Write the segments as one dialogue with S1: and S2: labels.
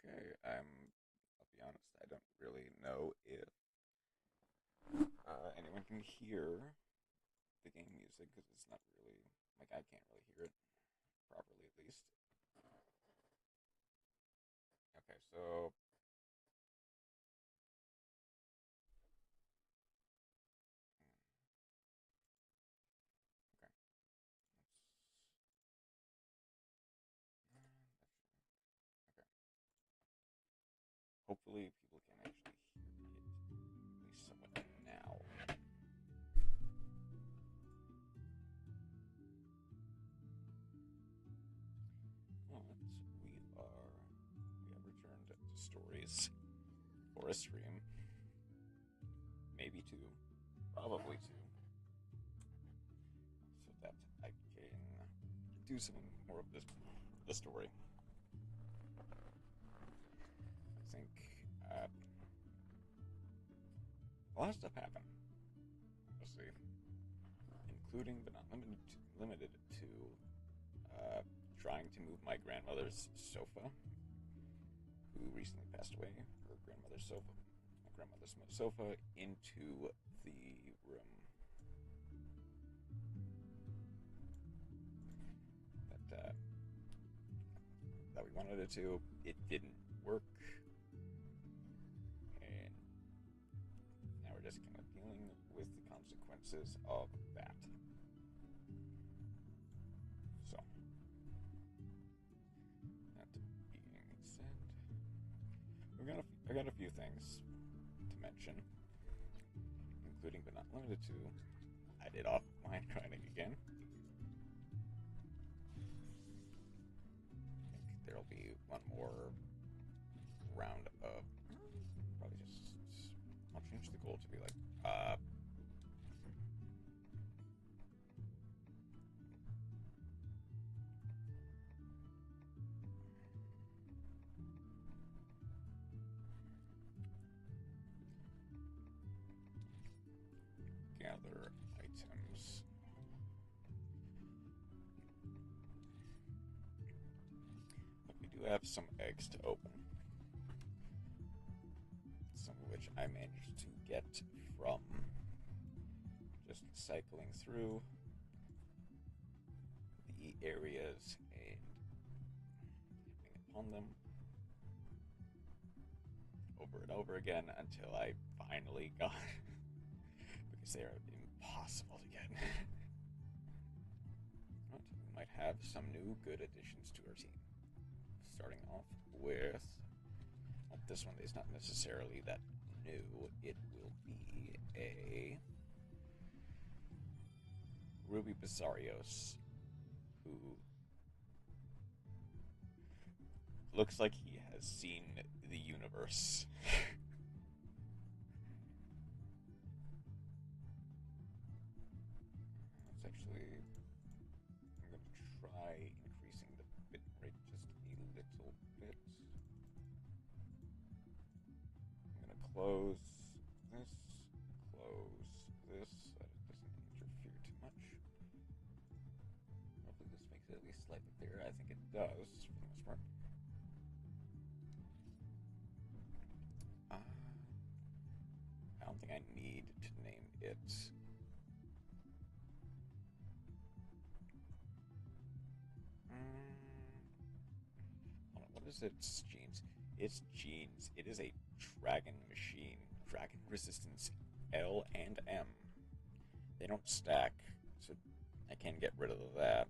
S1: Okay, I'll be honest, I don't really know if anyone can hear the game music because it's not really, like, I can't really hear it properly at least. Okay, so, okay, okay. Hopefully people can actually hear it, at least somewhat now. But we have returned to stories for a stream, maybe two, probably two, so that I can do some more of the story. I think uh, a lot of stuff happened. Let's see, including but not limited to trying to move my grandmother's sofa, who recently passed away. Her grandmother's sofa, my grandmother's sofa, into the room that that we wanted it to. It didn't work, and now we're just kind of dealing with the consequences of that. So, that being said, I got a few things to mention, including but not limited to. I did offline grinding again. I think there'll be one more round of probably just I'll change the goal to be like gather items. But we do have some eggs to open, some of which I managed to get from just cycling through the areas and hitting upon them over and over again until I finally got because they are impossible to get. But we might have some new good additions to our team. Starting off with, well, this one is not necessarily that new. It will be a Ruby Bizarrios, who looks like he has seen the universe. It's actually, I'm going to try increasing the bit rate just a little bit. I'm going to close this so that it doesn't interfere too much. Hopefully this makes it at least slightly clearer. I think it does, for the most part. I don't think I need to name it. Hold on, what is its genes? Its genes. It is a dragon machine. Dragon resistance L and M. They don't stack, so I can get rid of that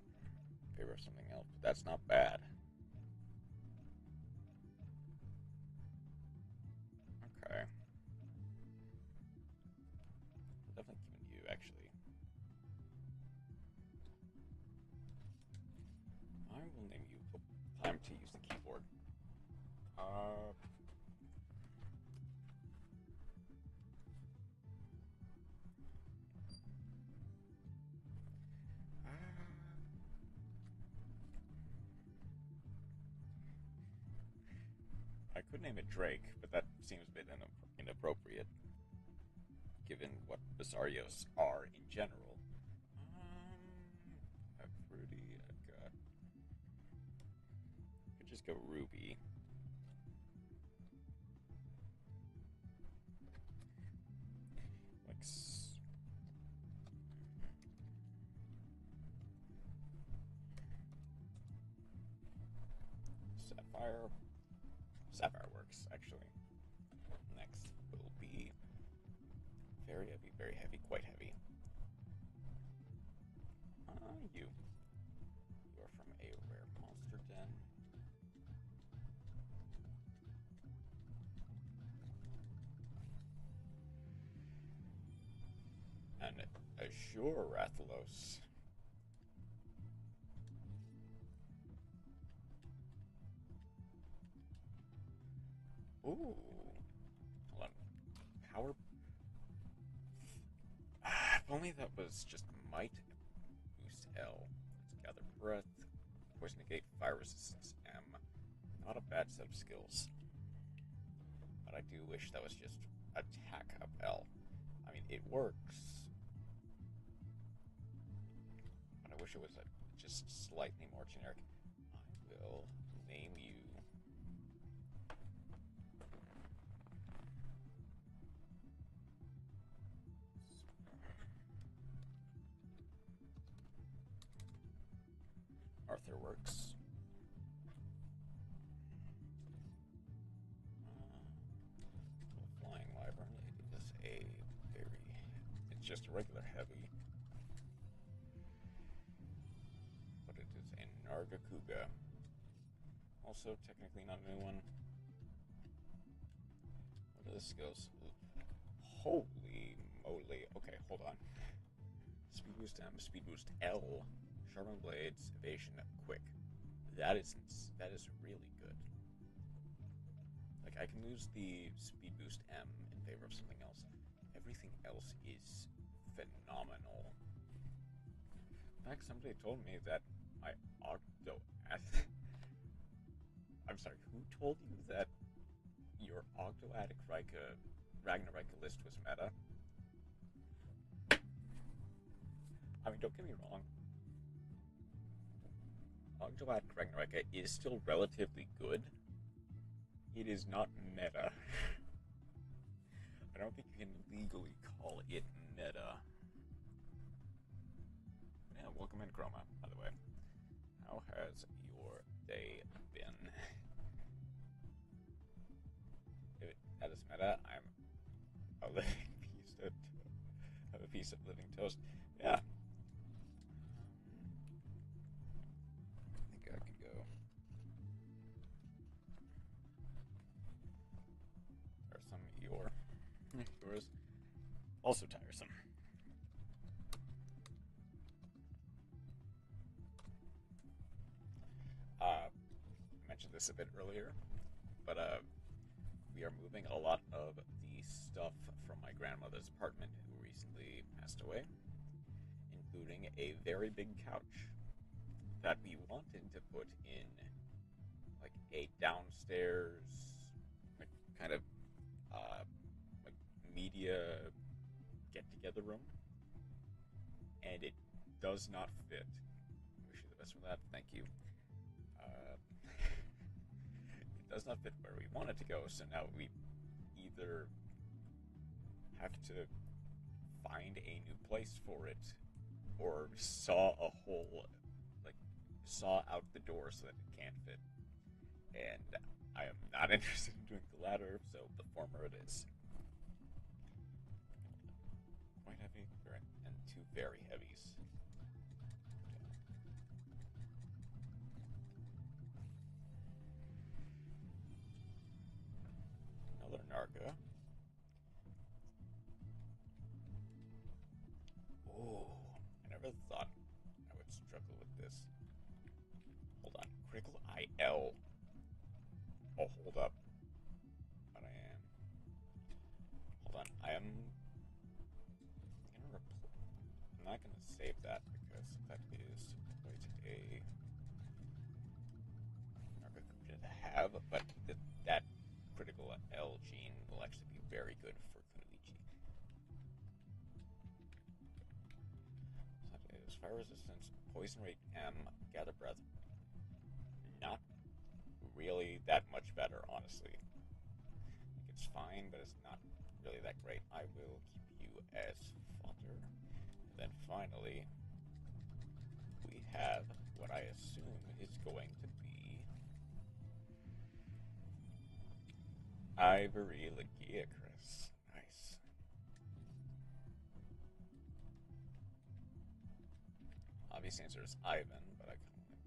S1: in favor of something else, but that's not bad. Okay. Definitely giving you, actually. I will name you time to use the keyboard. I could name it Drake, but that seems a bit inappropriate, given what Bizarrios are in general. I've Rudy, I've got. I could just go Ruby. Sapphire works, actually. Next will be very heavy, quite heavy. You. You are from a rare monster den. And Azure Rathalos. Ooh. Hold on. Power. If only that was just might. Boost L. Let's gather breath. Poison negate, fire resistance M. Not a bad set of skills. But I do wish that was just attack up L. I mean, it works. But I wish it was just slightly more generic. I will name you. Arthur works. Flying Wyvern. It is a very. It's just a regular heavy. But it is a Nargacuga. Also, technically not a new one. What are the skills? Holy moly. Okay, hold on. Speed boost M, speed boost L. Sharpen blades, evasion, quick. That is really good. Like, I can use the speed boost M in favor of something else. Everything else is phenomenal. In fact, somebody told me that my Octo... I'm sorry, who told you that your Octoadic Ragnarika list was meta? I mean, don't get me wrong. Octoadic Ragnarika is still relatively good. It is not meta. I don't think you can legally call it meta. Yeah, welcome in, Chroma, by the way. How has your day been? If that is meta, I'm a living piece of living toast. Yeah. I think I can go. Tiresome Eeyore. Eeyore is also tiresome. I mentioned this a bit earlier, but we are moving a lot of the stuff from my grandmother's apartment, who recently passed away, including a very big couch that we wanted to put in like a downstairs like kind of like media get-together room, and it does not fit. Wish you the best with that. Thank you. It does not fit where we want it to go, so now we either have to find a new place for it, or saw out the door so that it can't fit. And I am not interested in doing the latter, so the former it is. Quite heavy, and two very heavies. Another Narga. Oh, I never thought I would struggle with this. Hold on. Critical IL. Oh, hold up. But I am. Hold on. I'm not going to save that because that is quite a Nargacuga to have, but that critical L gene will actually be very good for Kunoichi. So that is fire resistance, poison rate M, gather breath. Not really that much better, honestly. Like, it's fine, but it's not really that great. I will keep you as fodder. And then finally, we have what I assume is going to be Ivory Lagia-Crushing. Nice. Obvious answer is Ivan, but I kind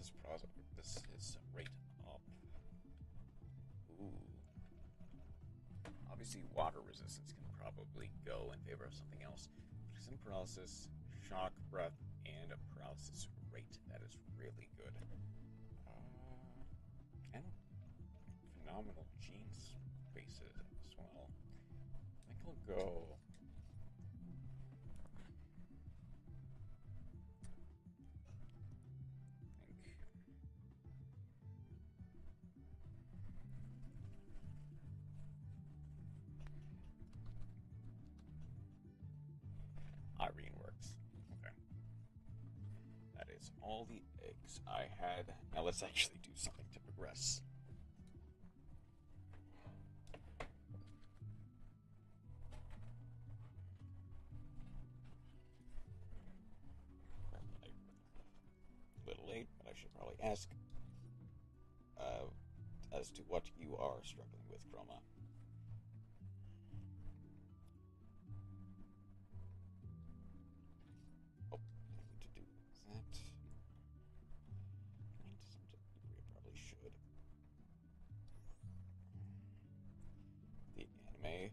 S1: of process. This is right up. Ooh. Obviously, water resistance can probably go in favor of something else. Poison paralysis, shock breath, and a paralysis rate. That is really good. And phenomenal gene spaces as well. I think I'll go. Irene works. Okay. That is all the eggs I had. Now let's actually do something to progress. A little late, but I should probably ask as to what you are struggling with, Chroma. Oh, I need to do that. To some degree, I probably should. The anime.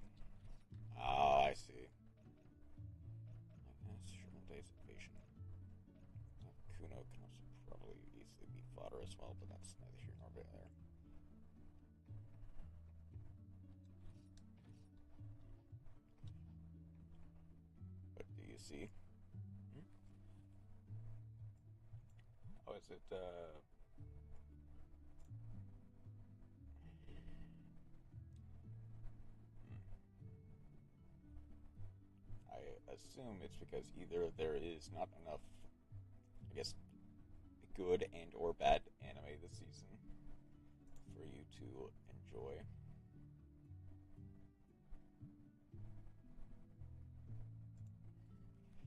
S1: Ah, I see. Shrivel Days of Patient. Kuno can also probably easily be fodder as well, but that's neither here nor there. But do you see? Oh, is it, I assume it's because either there is not enough, I guess, good and or bad anime this season for you to enjoy.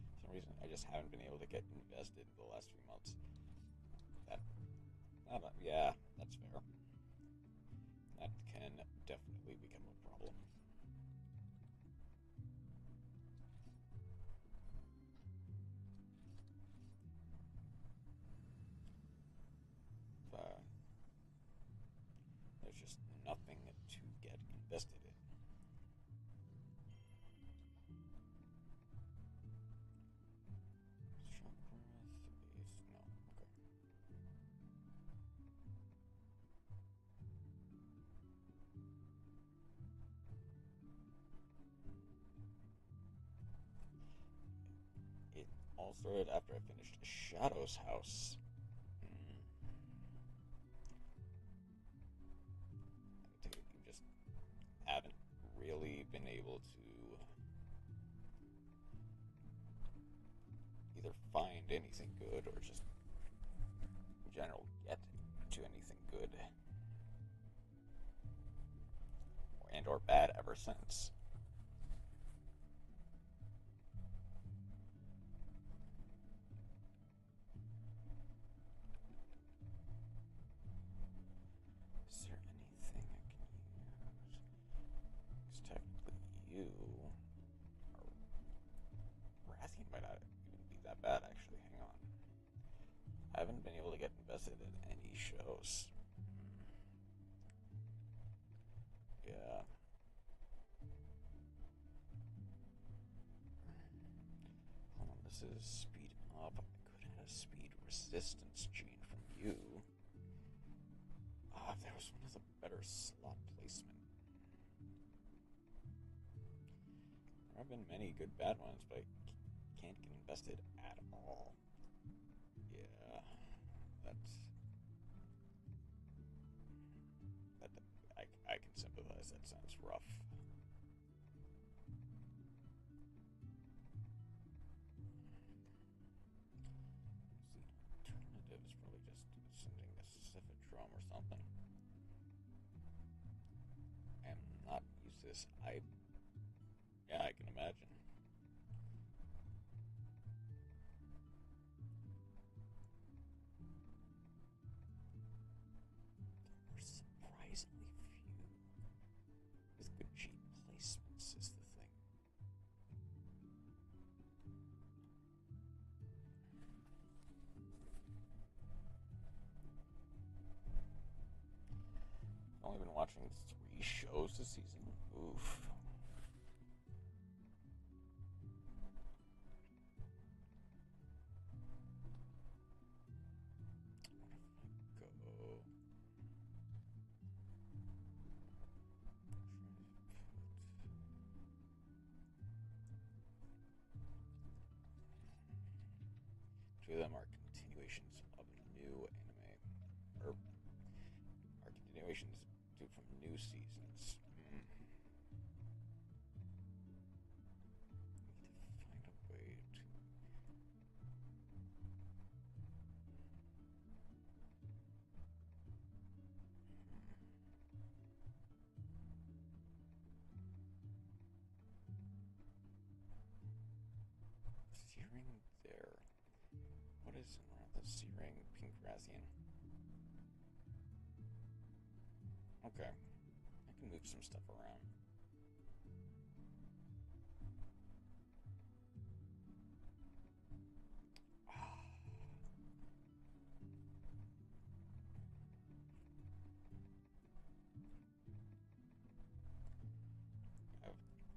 S1: For some reason, I just haven't been able to get invested in the last few months. Yeah, that's fair. That can definitely become a problem. There's just nothing to get invested in. No, okay. It all started after I finished Shadow's House. I take it you just haven't really been able to either find anything good or just in general get to anything good and or bad ever since. Is there anything I can use? Because technically you are Rathian might not even be that bad actually. Hang on. I haven't been able to get invested in any shows. Yeah. Hold on, this is speed up. I could have a speed resistance gene from you. Ah, there was one of the better slot placement. There have been many good bad ones, but I can't get invested at all. Yeah, I can sympathize. That sounds rough. The alternative is probably just sending a Ciphodrome or something. And not use this. Yeah, I can imagine. There were surprisingly few watching 3 shows this season. Oof. Two of them are continuations of new anime, or are continuations from new seasons. I need to find a way to. Searing there. What is around the Searing Pink Rathian? Okay. I can move some stuff around.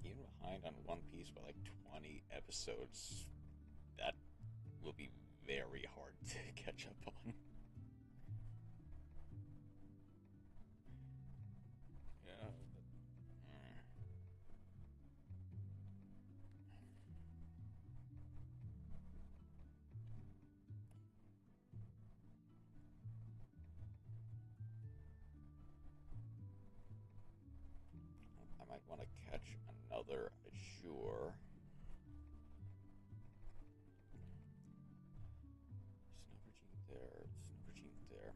S1: Even behind on One Piece by like 20 episodes. That will be very hard to catch up on. Yeah. I might want to catch another Azure. Snowbird there, Snowbird there.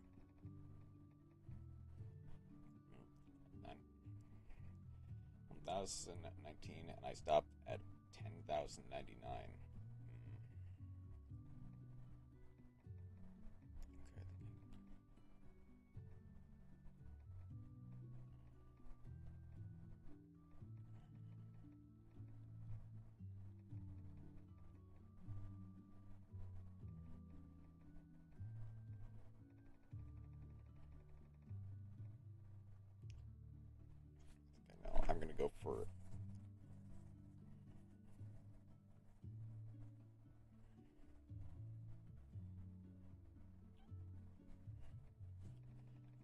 S1: 1,019, and I stopped at 10,099. I'm gonna go for I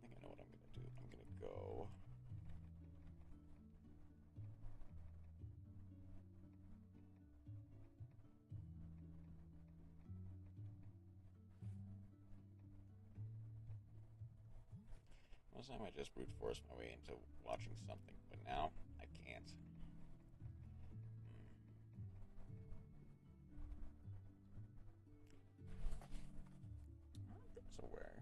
S1: think I know what I'm gonna do. I'm gonna go most time I just brute force my way into watching something, but now I can't. So where?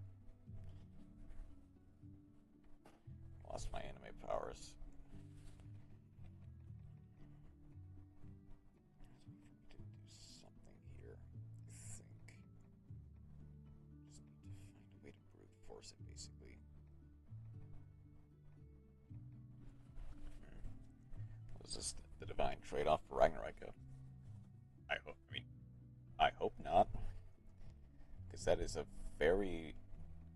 S1: Lost my anime powers. There's a way for me to do something here, I think. Just need to find a way to brute force it, basically. Was this the divine trade-off for Ragnarok? I hope not, because that is a very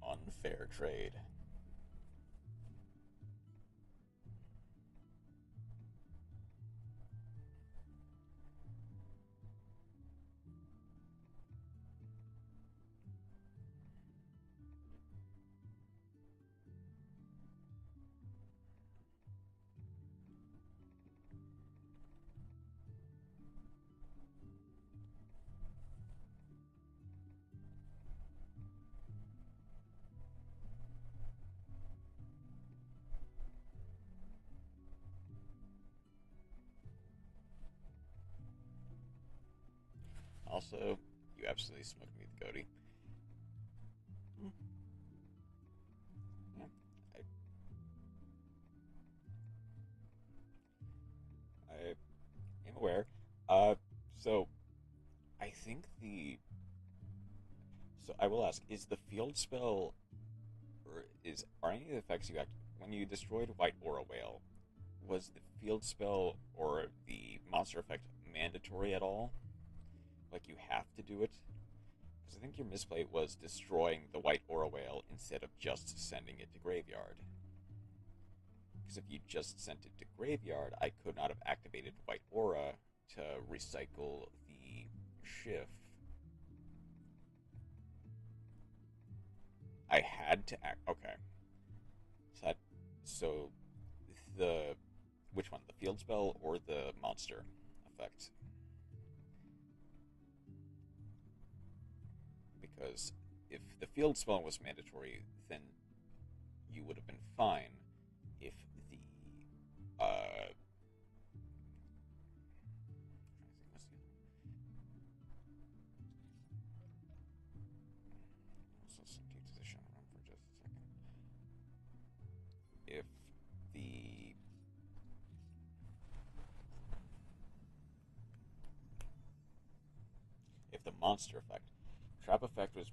S1: unfair trade. Also, you absolutely smoked me with Cody. Yeah, I am aware. So I think the. So I will ask: is the field spell, or are any of the effects you act when you destroyed White Aura Whale? Was the field spell or the monster effect mandatory at all? Like you have to do it? Because I think your misplay was destroying the White Aura Whale instead of just sending it to graveyard. Because if you just sent it to Graveyard, I could not have activated White Aura to recycle the Shift. I had to act. Okay. So the which one? The field spell or the monster effect? Because if the field spell was mandatory, then you would have been fine. If the position for just a second. If the monster effect, trap effect was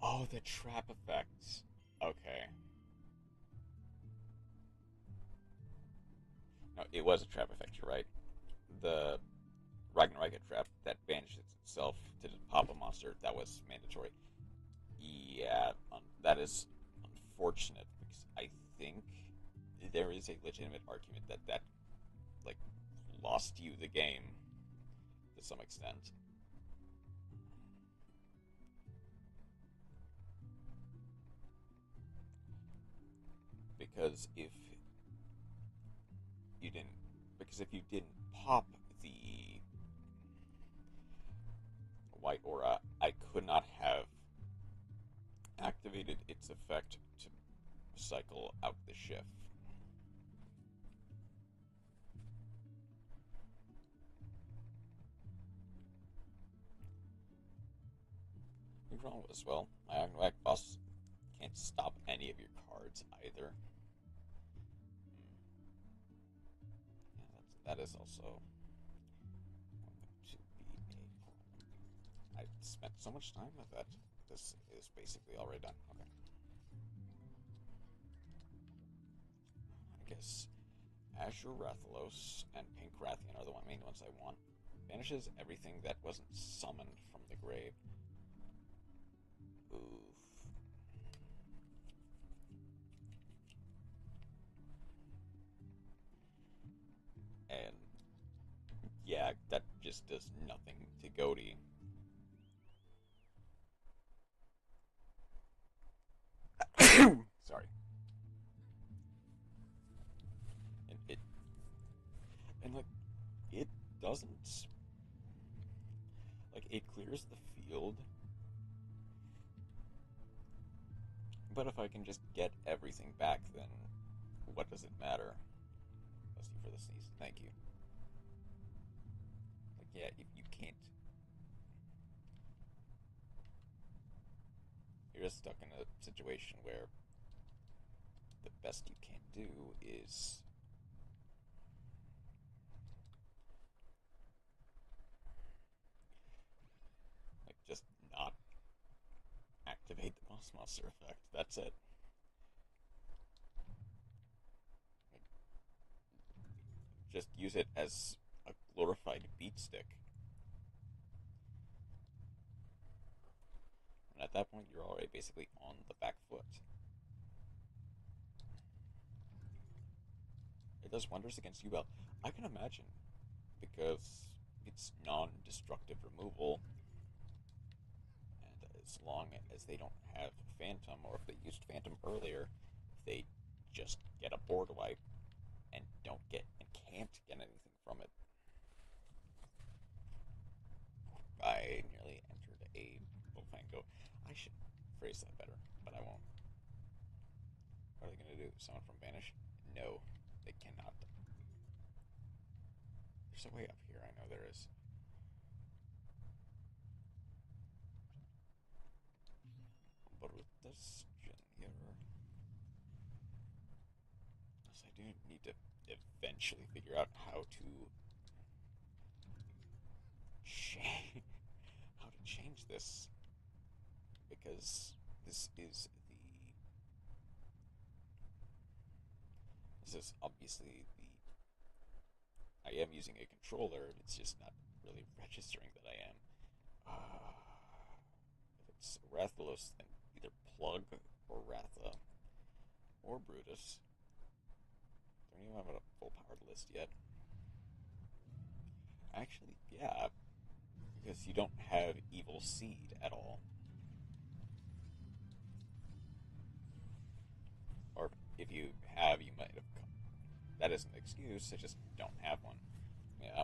S1: oh, the trap effects. Okay. No, it was a trap effect. You're right. The Ragnaraka trap that banishes itself to pop a monster, that was mandatory. Yeah, that is unfortunate because I think there is a legitimate argument that like lost you the game to some extent. Because if you didn't pop the White Aura, I could not have activated its effect to cycle out the Shift. You're wrong as well. My Agnoac boss can't stop any of your cards either. Yeah, that is also going to be a problem. I spent so much time with that. This is basically already done. Okay. I guess Azure Rathalos and Pink Rathian are the main ones I want. Banishes everything that wasn't summoned from the grave. Oof. And yeah, that just does nothing to Goaty. Sorry. And like, it doesn't. Like, it clears the field. But if I can just get everything back, then what does it matter? Bless you for the sneeze. Thank you. Like, yeah, if you can't. You're just stuck in a situation where the best you can do is like just not activate the boss monster effect. That's it. Like, just use it as a glorified beat stick. And at that point, you're already basically on the back foot. It does wonders against UL. I can imagine, because it's non-destructive removal, and as long as they don't have Phantom, or if they used Phantom earlier, they just get a board wipe and can't get anything from it. I nearly entered a Bullfango. I should phrase that better, but I won't. What are they going to do? Someone from Banish? No, they cannot. There's a way up here, I know there is. But with this Junior, I do need to eventually figure out how to change this, because this is obviously I am using a controller, it's just not really registering that I am. If it's Rathalos, then either Plug or Ratha or Brutus. We don't have a full powered list yet. Actually, yeah, because you don't have Evil Seed at all. Or if you have, you might have. That is an excuse. I just don't have one. Yeah.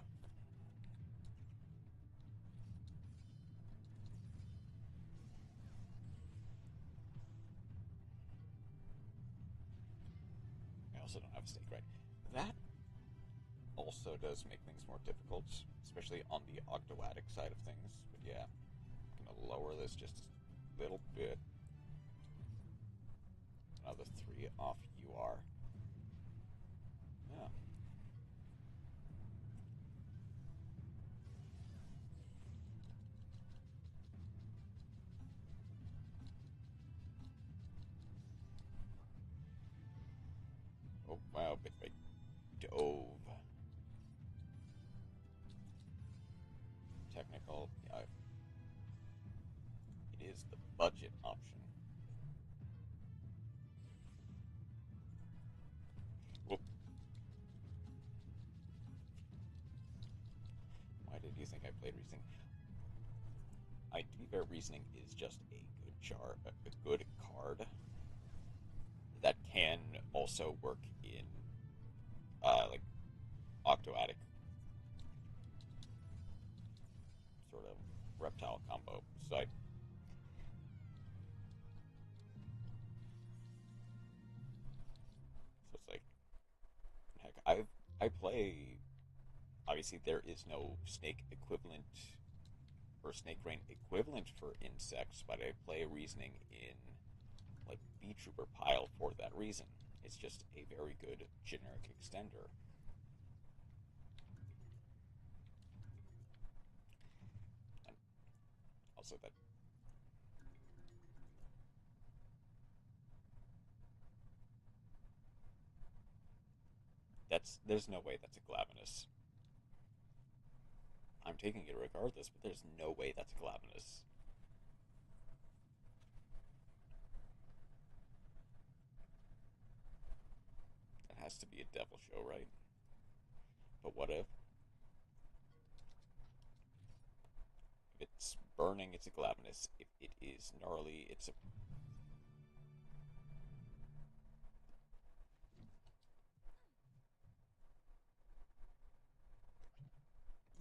S1: I also don't have a stake right. That also does make things more difficult, especially on the octoadic side of things. But yeah, I'm gonna lower this just a little bit. Another 3 off UR. Yeah. Oh wow, big dove. Technical, yeah. It is the budget option. Whoop. Why did you think I played Reasoning? To be fair, Reasoning is just a good card that can also work in like octoadic sort of reptile combo. So it's like, heck, I play. Obviously, there is no snake equivalent or snake rain equivalent for insects, but I play Reasoning in like Bee Trooper pile for that reason. It's just a very good generic extender. And also there's no way that's a Glavenus. I'm taking it regardless, but there's no way that's a Glavenus. That has to be a devil show, right? But what if? If it's burning, it's a Glavenus. If it is gnarly, it's a.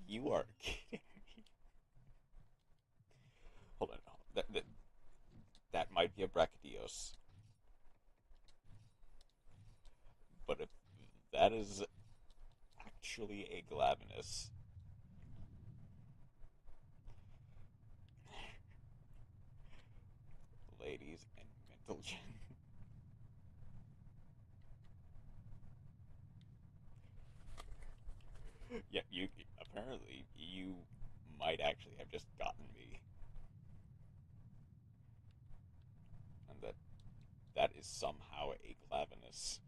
S1: You are kidding me. Hold on. That might be a Brachydios. But if that is actually a Glavenus. Ladies and mental gen. Yeah, you apparently you might actually have just gotten me. And that is somehow a Glavenus.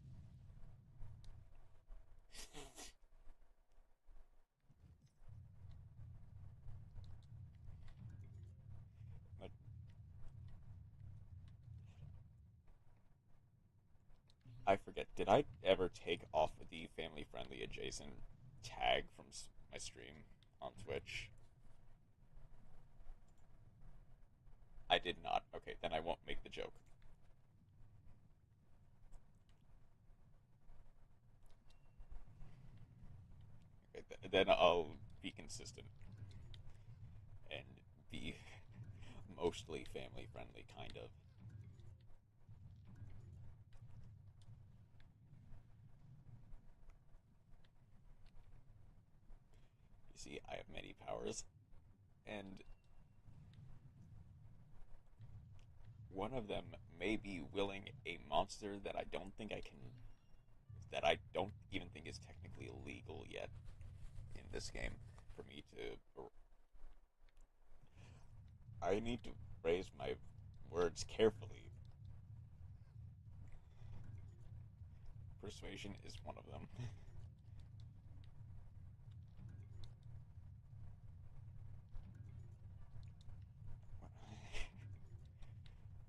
S1: Like, I forget, did I ever take off the family friendly adjacent tag from my stream on Twitch? I did not. Okay, then I won't make the joke. Okay, then I'll be consistent and be mostly family friendly, kind of. You see, I have many powers, and one of them may be willing a monster that I don't even think is technically legal yet in this game for me to. I need to phrase my words carefully. Persuasion is one of them.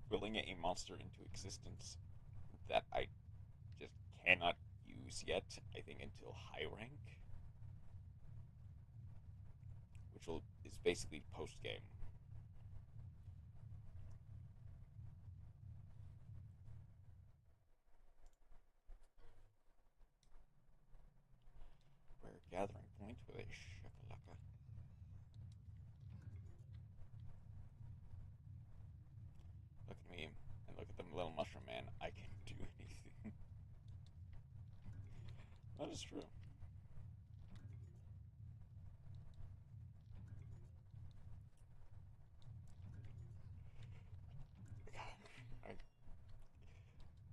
S1: Willing a monster into existence that I just cannot use use yet, I think, until high rank, which is basically post game. Rare gathering point with a shakalaka. Look at me and look at the little mushroom man. I can do anything. That is true.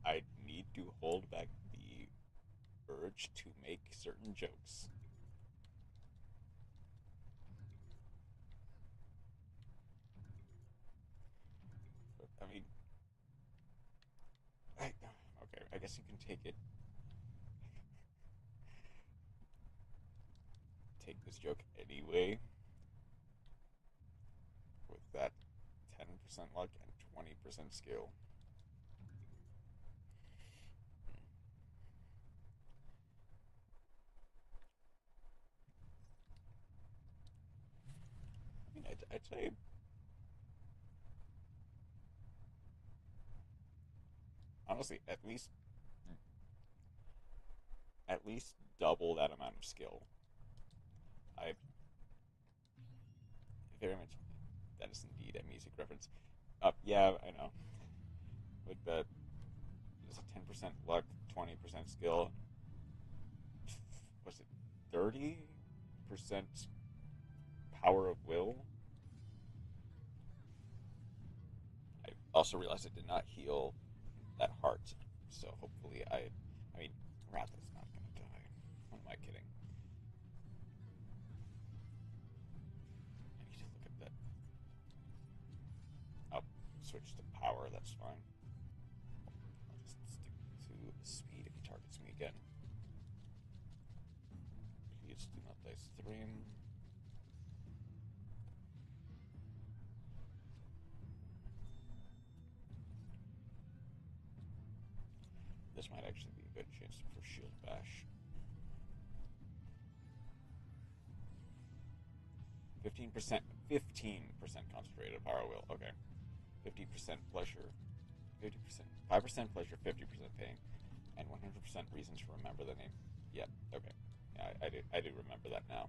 S1: I need to hold back the urge to make certain jokes. But, I mean, okay, I guess you can take this joke anyway, with that 10% luck and 20% skill. I mean, I'd say honestly, at least double that amount of skill. I very much that is indeed a music reference. Yeah, I know. Like the it's a 10% luck, 20% skill. Was it 30% power of will? I also realized it did not heal that heart, so hopefully I mean, Wrath is not gonna die. What am I kidding? I need to look at that. Oh, switch to power, that's fine. I'll just stick to speed if he targets me again. Please do not die stream. This might actually be a good chance for shield bash. 15% concentrated power will. Okay. 50% pleasure. 50%. 5% pleasure, 50% pain. And 100% reason to remember the name. Yep, okay. Yeah, I do remember that now.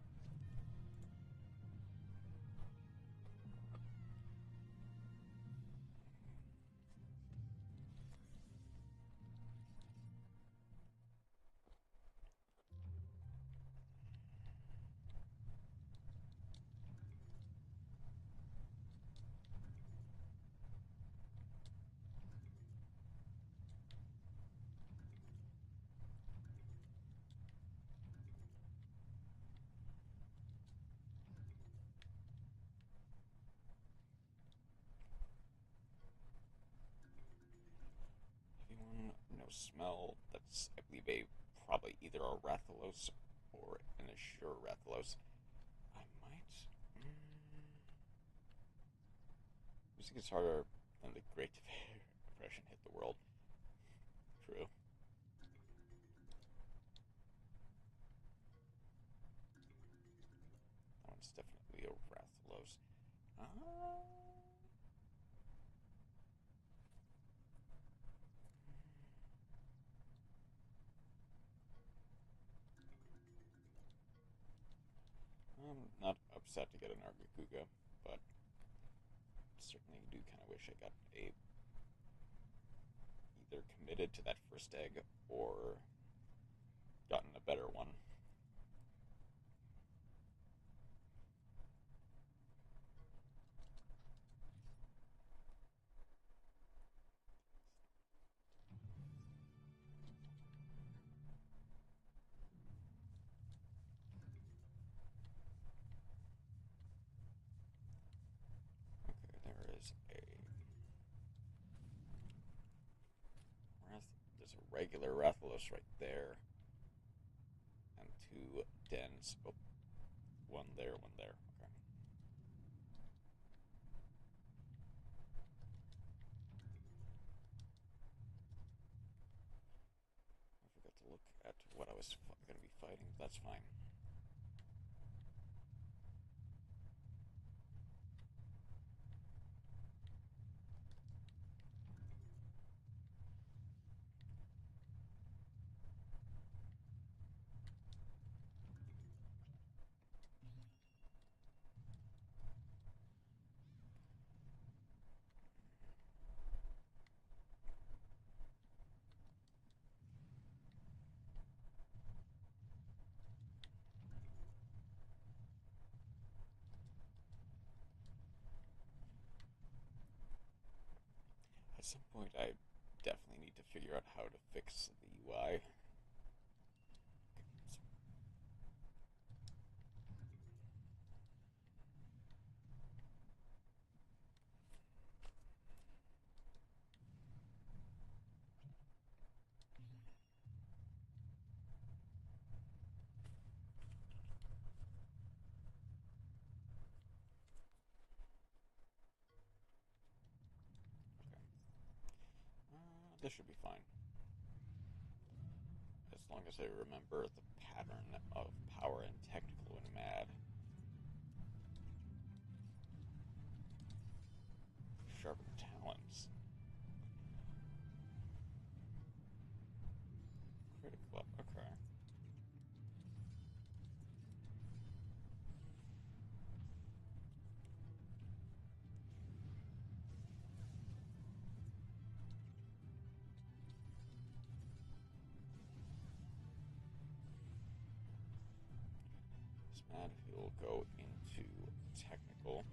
S1: Anyone no smell? That's, I believe, probably either a Rathalos or an Assure Rathalos. I might. Music is harder than the Great Depression hit the world. True. That one's definitely a Rathalos. I'm not upset to get an Argakuga, but certainly do kind of wish I got either committed to that first egg or gotten a better one. Okay, there's a regular Rathalos right there, and two dens. Oh, one there, one there. Okay. I forgot to look at what I was going to be fighting. That's fine. At some point, I definitely need to figure out how to fix the UI. This should be fine. As long as I remember the pattern of power and technical when mad. Sharpen talons. Critical, okay. Mad, he'll go into technical.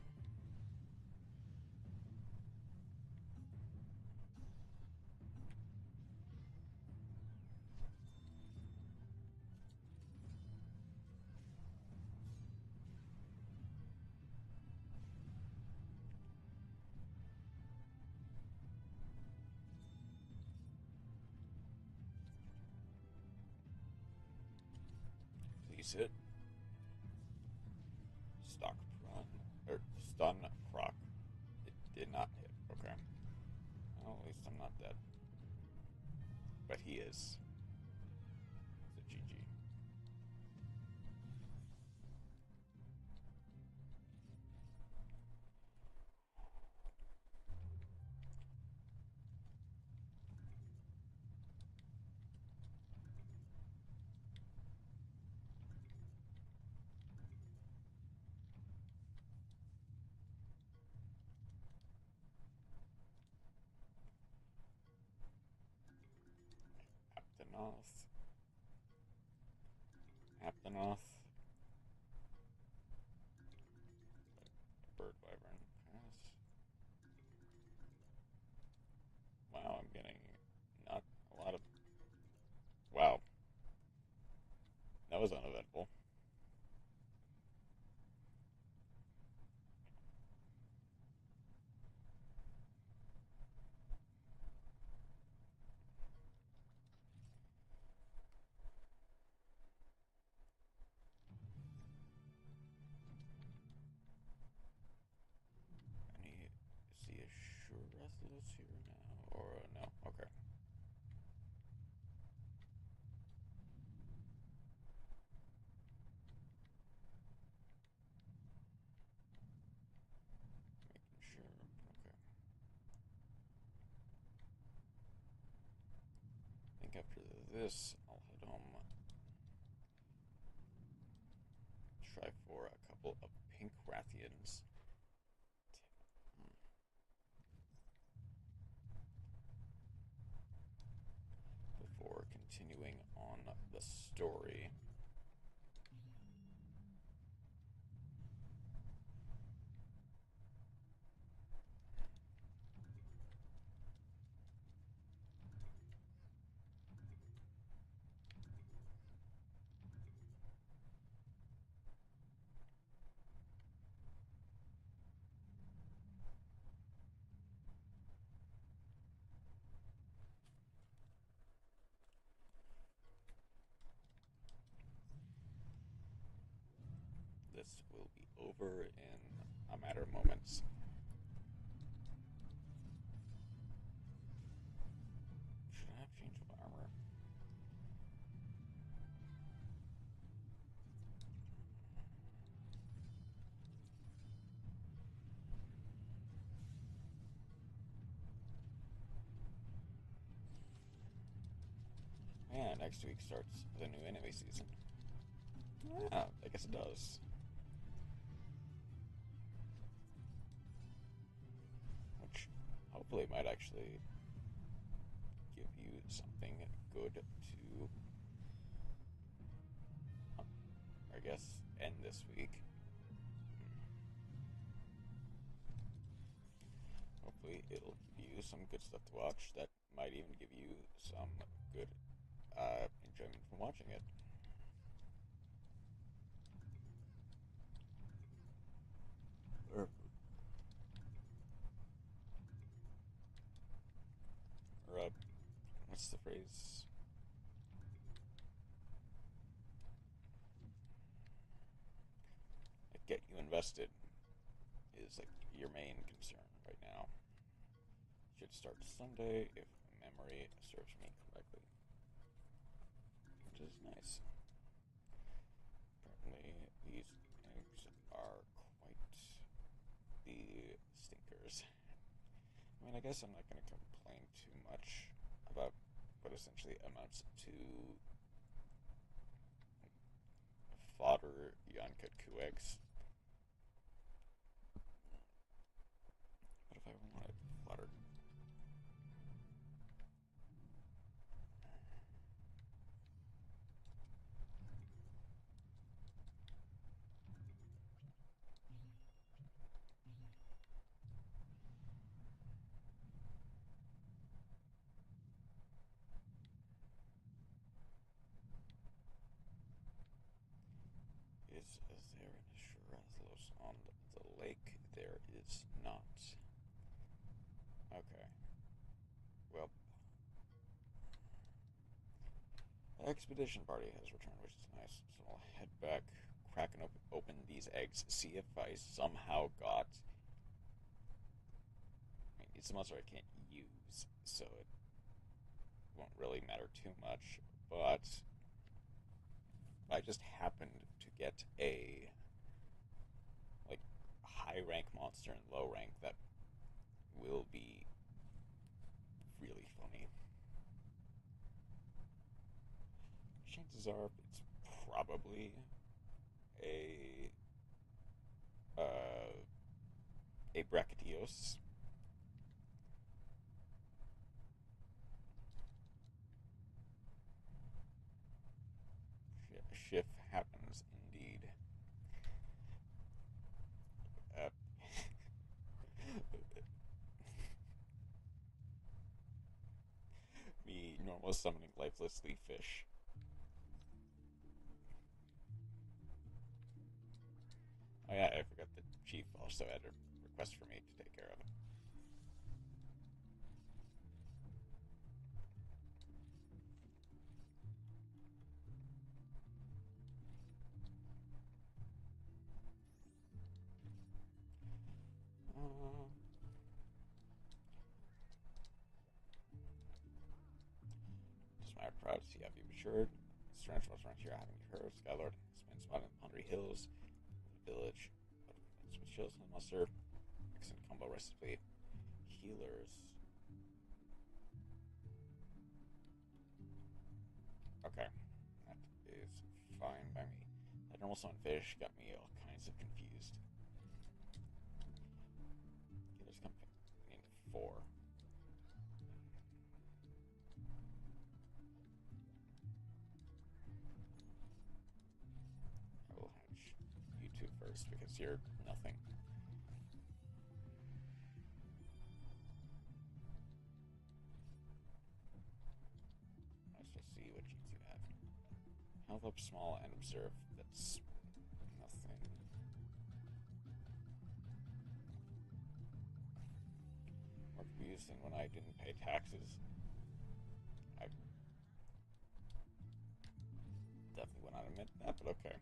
S1: Please hit. Stock run, or stun proc. It did not hit, okay. Well, at least I'm not dead. But he is. It's a GG. Aptonoth. Bird Wyvern. Pass. Wow, I'm getting not a lot of... Wow. That was uneventful. See a sure restless here now, or no? Okay. Making sure. Okay. I think after this, I'll head home. Try for a couple of pink Rathians. Before continuing on the story. This will be over in a matter of moments. Should I have change of armor? yeah, next week starts the new anime season. Yeah, I guess it does. Which hopefully might actually give you something good to, I guess, end this week. Hopefully it'll give you some good stuff to watch that might even give you some good enjoyment from watching it. Or what's the phrase? Like, get you invested is like your main concern right now. Should start Sunday if memory serves me correctly, which is nice. Apparently, these eggs are quite the stinkers. I mean, I guess I'm not going to complain too much about what essentially amounts to fodder Yonkat Ku eggs. What if I wanted fodder? Is there an Shirathlos on the lake? There is not. Okay. Well, the expedition party has returned, which is nice. So I'll head back, crack and open these eggs, see if I somehow got. I mean, it's a monster I can't use, so it won't really matter too much. But I just happened to get a like high rank monster and low rank that will be really funny. Chances are it's probably a Brachydios. Shift happens indeed. Me normal summoning lifeless leaf fish. Oh yeah, I forgot the chief also had a request for me to take care of. Just my proud to see have you matured. Strange was around here having you heard. Skylord spent spot in the Pondry Hills, the village. Switch chills and muster. Excellent combo recipe. Healers. Okay. That is fine by me. That normal summon fish got me all kinds of confused. Healers company 4. I will hatch you two first because you're nothing. Let's just see what cheats you have. Health up small and observe. That's nothing. More confused than when I didn't pay taxes. I definitely would not admit that, but okay.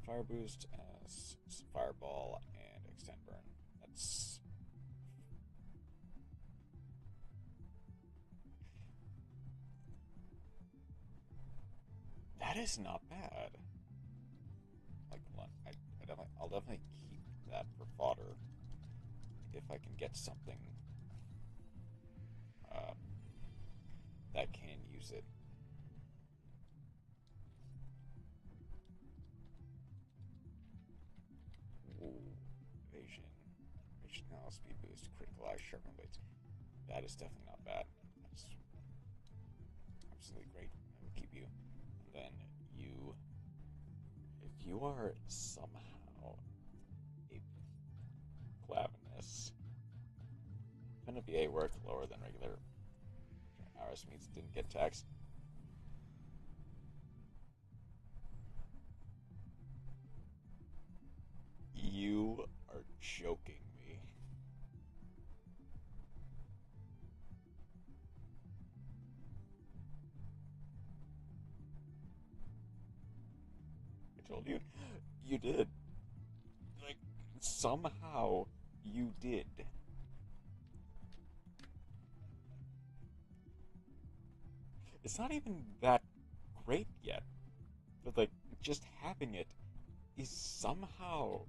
S1: Fire boost as fireball and extend burn. That's that is not bad. Like I'll definitely keep that for fodder if I can get something that keeps it. Ooh, evasion. Now speed boost, critical eye, sharpen blades. That is definitely not bad. That's absolutely great. I will keep you. And then you, if you are somehow a Clavinus, gonna be a work lower than regular. RS means didn't get taxed. You are joking me. I told you. You did. Like, somehow you did. It's not even that great yet. But, like, just having it is somehow.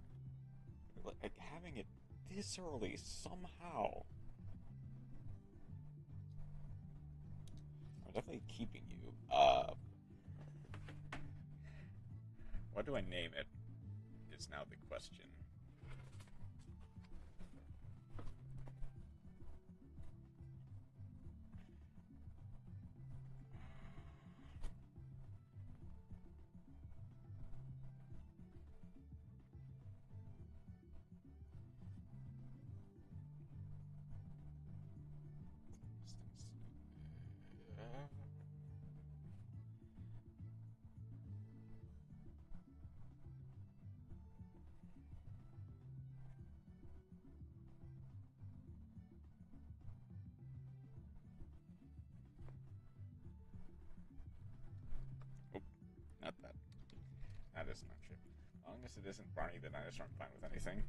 S1: Like, having it this early, somehow. I'm definitely keeping you. What do I name it? Is now the question. Not that. That is not shit. As long as it isn't Barney the Dinosaur, I'm fine with anything.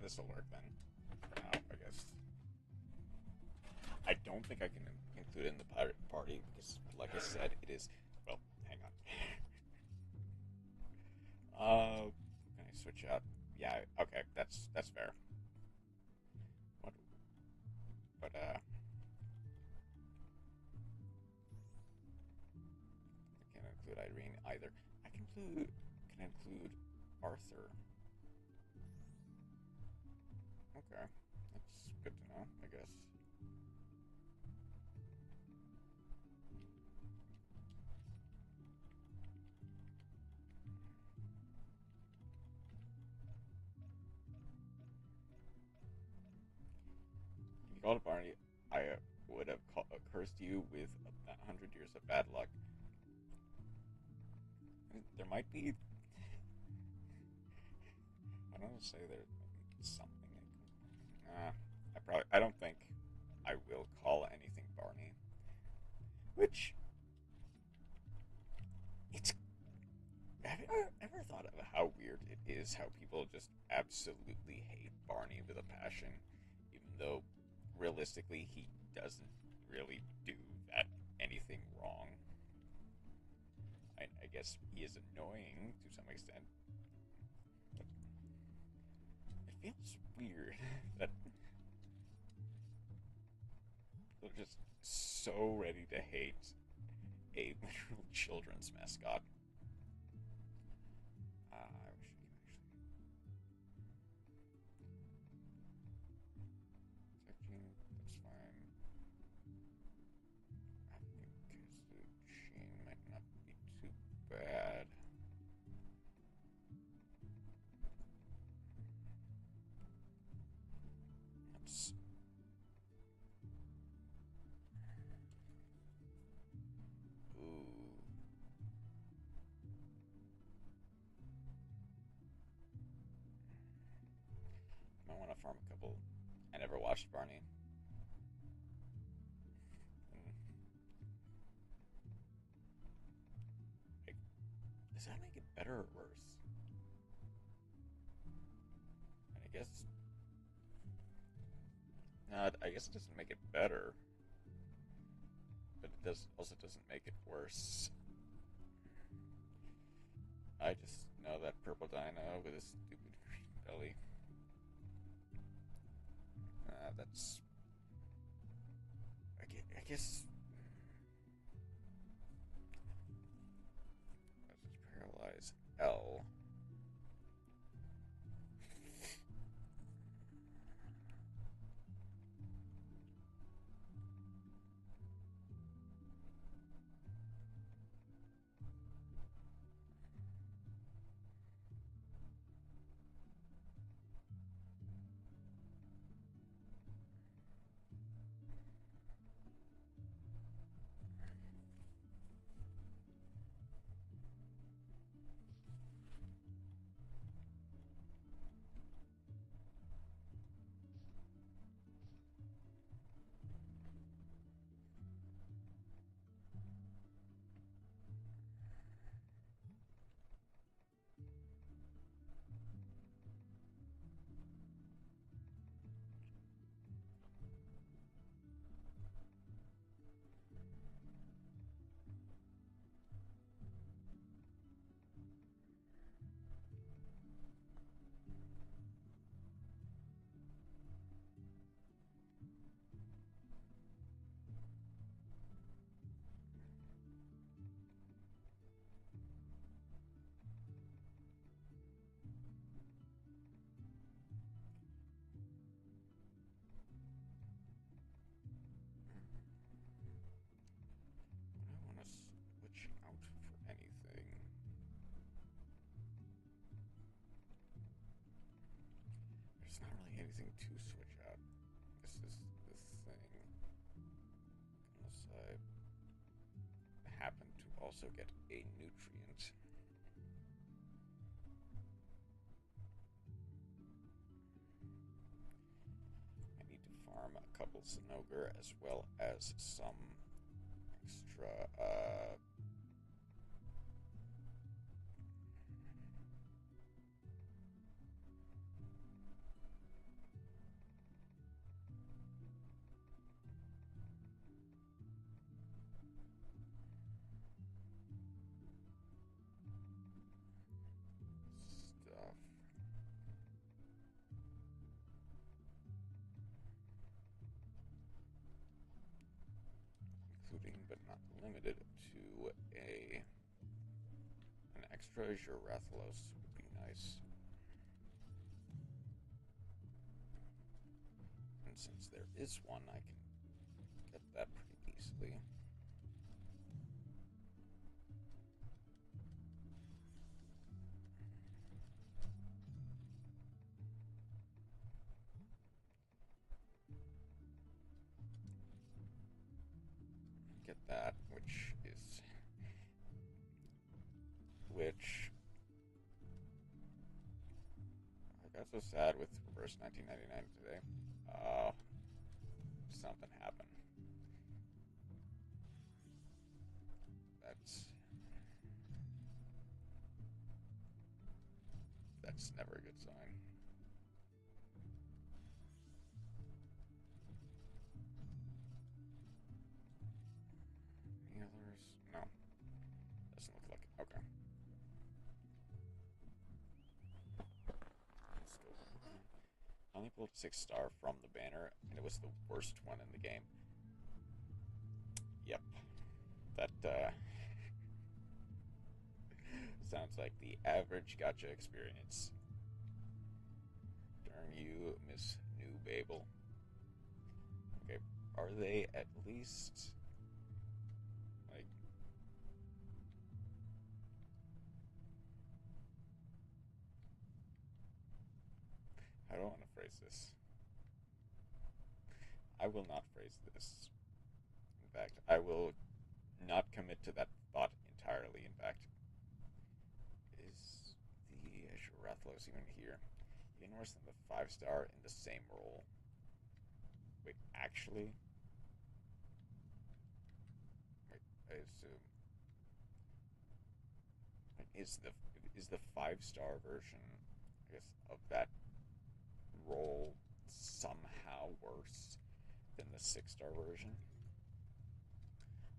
S1: This will work then. For now, I guess. I don't think I can include it in the pirate party because, like I said, it is. Well, hang on. Can I switch out? Yeah. Okay. That's fair. What? But I can't include Irene either. I can include Arthur. Okay, that's good to know, I guess. If you called Barney, I would have cursed you with 100 years of bad luck. There might be. I don't want to say there might be something. I don't think I will call anything Barney. Which, it's. Have you ever thought of how weird it is how people just absolutely hate Barney with a passion, even though realistically he doesn't really do that anything wrong? I guess he is annoying to some extent. But it feels weird that people are just so ready to hate a literal children's mascot. I wish you could actually. That's fine. I think the chain might not be too bad. Let's. Ooh. Might want to farm a couple. I never watched Barney. Like, does that make it better or worse? And I guess. I guess it doesn't make it better, but it also doesn't make it worse. I just know that purple dino with his stupid green belly. That's. I guess. Let's just paralyze L. I want to switch out for anything. There's not really anything to switch out. This is the thing. Unless I happen to also get a nutrient. I need to farm a couple Zinogre as well as some extra stuff. Including but not limited to an extra Girathlos would be nice. And since there is one, I can get that pretty easily. Get that, which I got so sad with Reverse 1999 today. Something happened. That's never a good sign. Any others? No. Doesn't look like it. Okay. Let's go. I only pulled a 6-star from the banner, and it was the worst one in the game. Yep. That, sounds like the average gacha experience. Darn you, Miss New Babel. Okay, are they at least, like, how do I want to phrase this? I will not phrase this. In fact, I will not commit to that thought entirely. In fact, is the Girathlos even here? Even worse than the 5-star in the same role. Wait, actually? Wait, I assume. Is the 5-star version, I guess, of that role somehow worse than the 6-star version?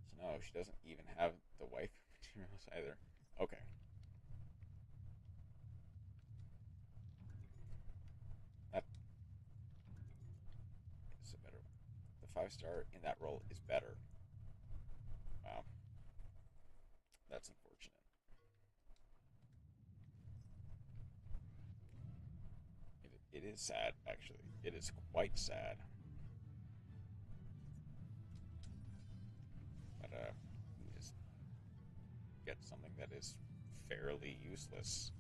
S1: So no, she doesn't even have the wife materials either. Okay. 5-star in that role is better. Wow, that's unfortunate. It is sad, actually. It is quite sad. But we just get something that is fairly useless.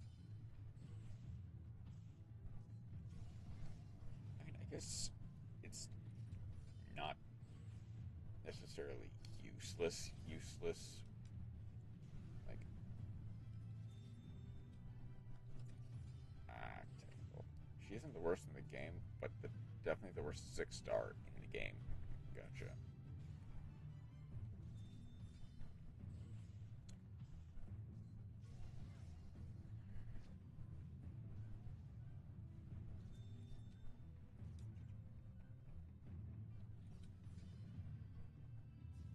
S1: I mean, I guess it's not necessarily useless. Useless. Like, technical. She isn't the worst in the game, but definitely the worst 6-star in the game. Gotcha.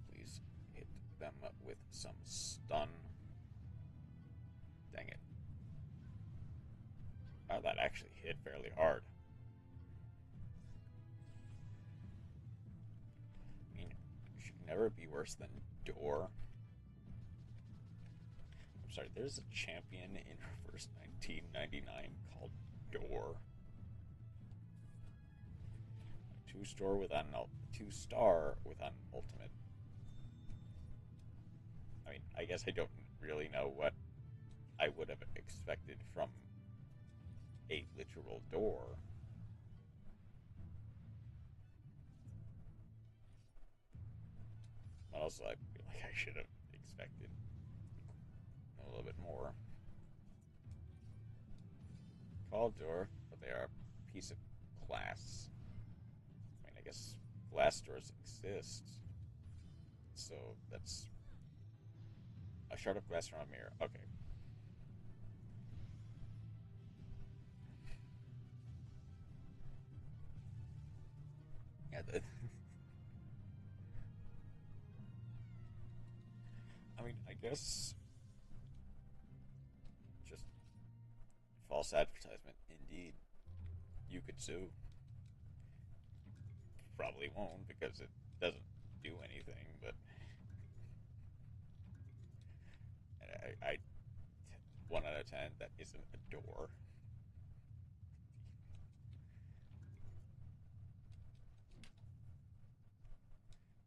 S1: Please hit them with some stun. Dang it. Oh, that actually hit fairly hard. I mean, she can never be worse than Door. I'm sorry, there's a champion in Reverse 1999 called Door. 2-star with an ultimate. I mean, I guess I don't really know what I would have expected from a literal door. But also, I feel like I should have expected a little bit more. Called door, but they are a piece of glass. I mean, I guess glass doors exist. So that's a shard of glass from a mirror. Okay. Yeah, I mean, I guess just false advertisement. Indeed, you could sue. Probably won't because it doesn't do anything. But I 1 out of 10, that isn't a door.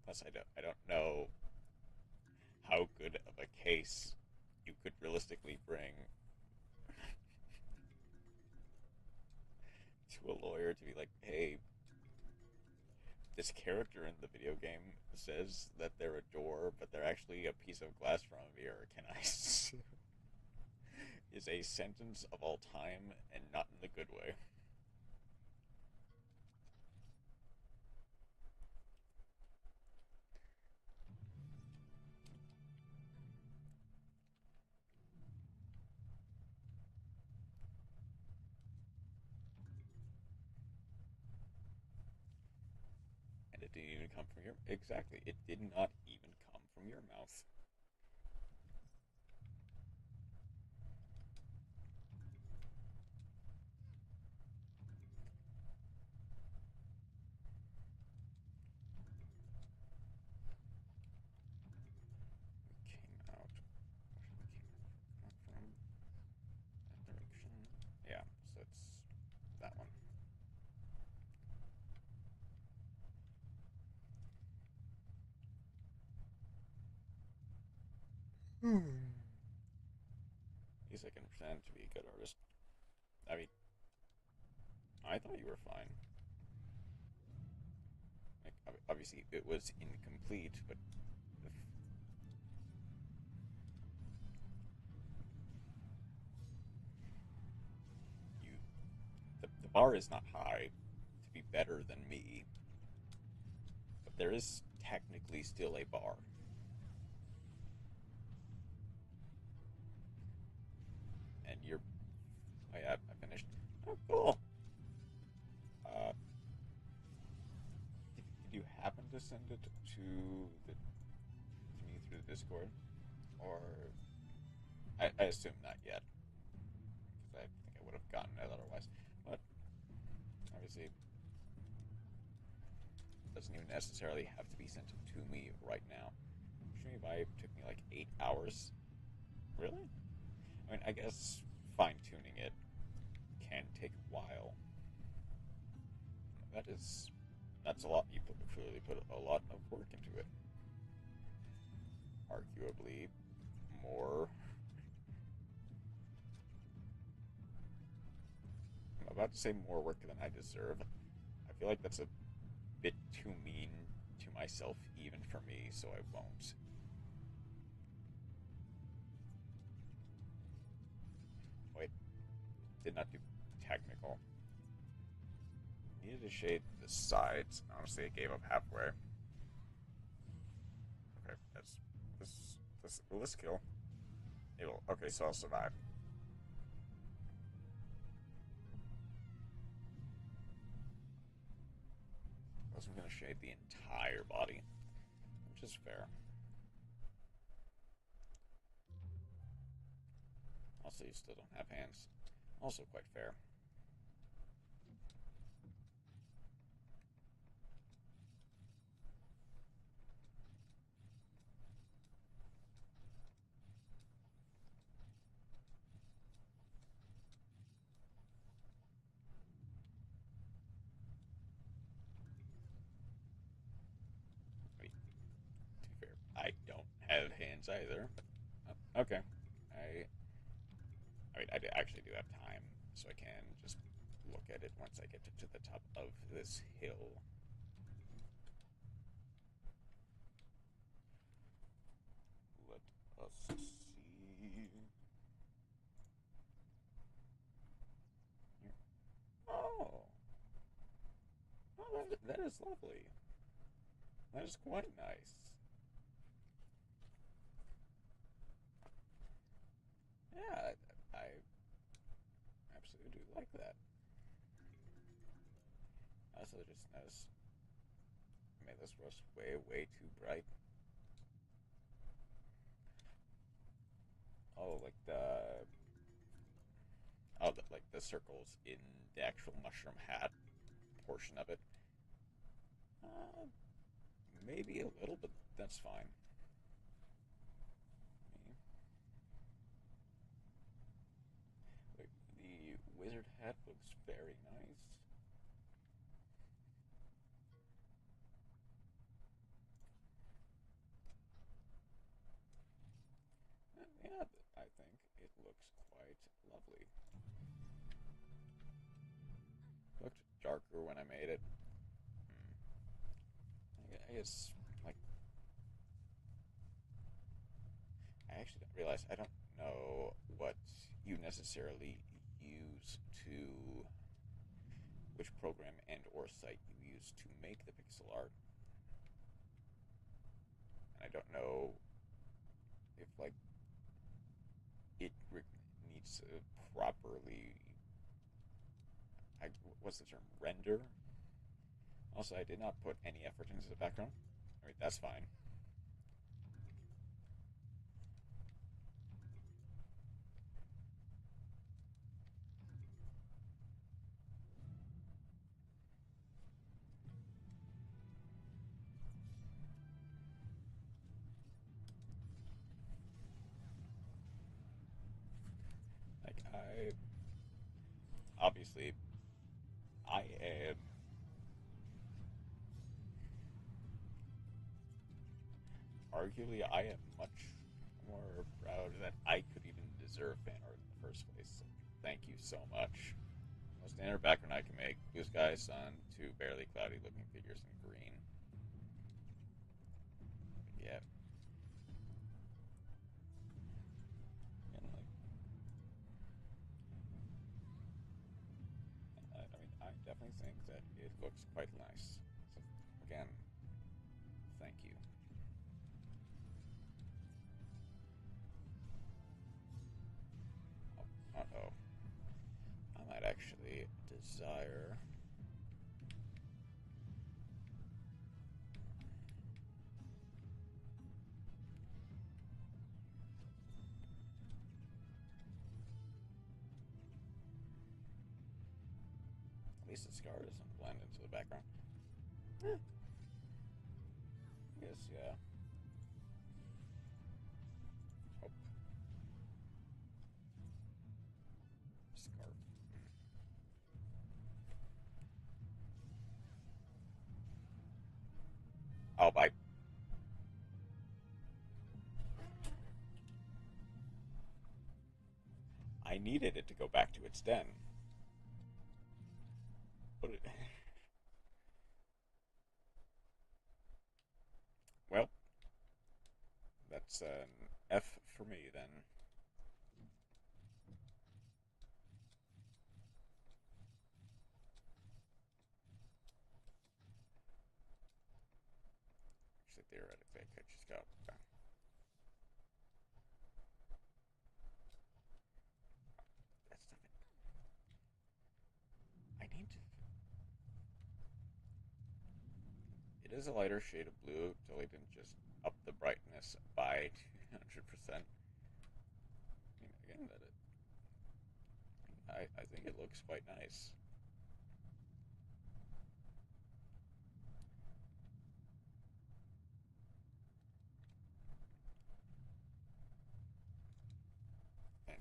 S1: Plus, I don't know how good of a case you could realistically bring to a lawyer to be like, hey, this character in the video game says that they're a door, but they're actually a piece of glass from a mirror. Can I sue? Is a sentence of all time and not in the good way. And it didn't even come from your... Exactly. It did not even come from your mouth. We came out... Where did we come from? That direction? Yeah, so it's that one. At least I can pretend to be a good artist. I mean, I thought you were fine. Like, obviously, it was incomplete, but you, the bar is not high to be better than me, but there is technically still a bar. And you're, oh yeah, I finished. Oh, cool. Uh, did you happen to send it to me through the Discord, or I assume not yet, because I think I would have gotten it otherwise. But obviously, it doesn't even necessarily have to be sent to me right now. Stream Vibe took me like 8 hours. Really? I mean, I guess fine-tuning it can take a while. That's a lot. You clearly put a lot of work into it. Arguably more. I'm about to say more work than I deserve. I feel like that's a bit too mean to myself, even for me, so I won't. Wait, did not do technical. Needed to shade the sides. Honestly, I gave up halfway. Okay, will this kill? It will. Okay, so I'll survive. I wasn't gonna shade the entire body, which is fair. Also, you still don't have hands. Also quite fair. I don't have hands either. Okay. I mean, I actually do have time, so I can just look at it once I get to the top of this hill. Let us see. Oh. Oh, that is lovely. That is quite nice. Yeah, I absolutely do like that. I also just noticed I made this brush way too bright. Oh, like the circles in the actual mushroom hat portion of it. Maybe a little, but that's fine. The wizard hat looks very nice. Yeah, I think it looks quite lovely. It looked darker when I made it. I guess, like, I actually didn't realize, I don't know what you necessarily use to, which program and or site you use to make the pixel art. And I don't know if, like, it needs to properly, what's the term, render? Also, I did not put any effort into the background. I mean, that's fine. Like, obviously, I am arguably, I am much more proud that I could even deserve fan art in the first place. So thank you so much. Most standard background I can make: blue sky, sun, two barely cloudy looking figures in green. Yeah. And like, I mean, I definitely think that it looks quite nice. So again, thank you. Uh-oh. I might actually desire... At least the scar doesn't blend into the background. yeah. Oh, scarf. Oh, I needed it to go back to its den. But it, well, that's an F for me then. Actually, theoretically, I could just go. That stuff. I need to. It is a lighter shade of blue. Totally didn't just up the brightness by 200%. I mean, again, I think it looks quite nice. And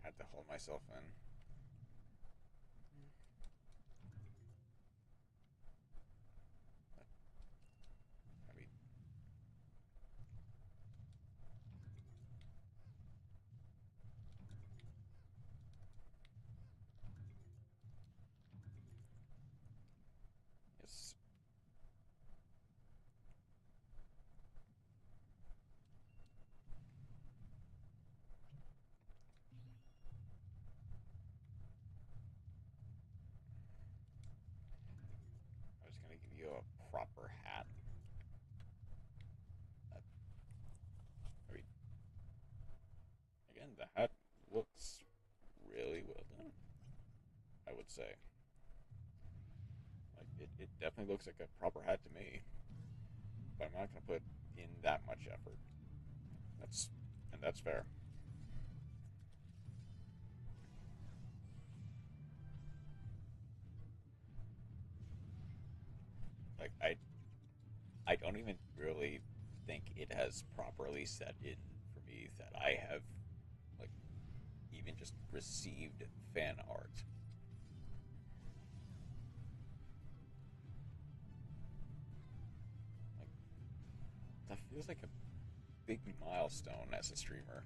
S1: had to hold myself in. I mean, yes. I was gonna give you a proper hat. I mean, again, the hat looks really well done. I would say, like, it definitely looks like a proper hat to me. But I'm not gonna put in that much effort. That's and that's fair. Like I don't even really think it has properly set in for me that I have like even just received fan art. Like that feels like a big milestone as a streamer.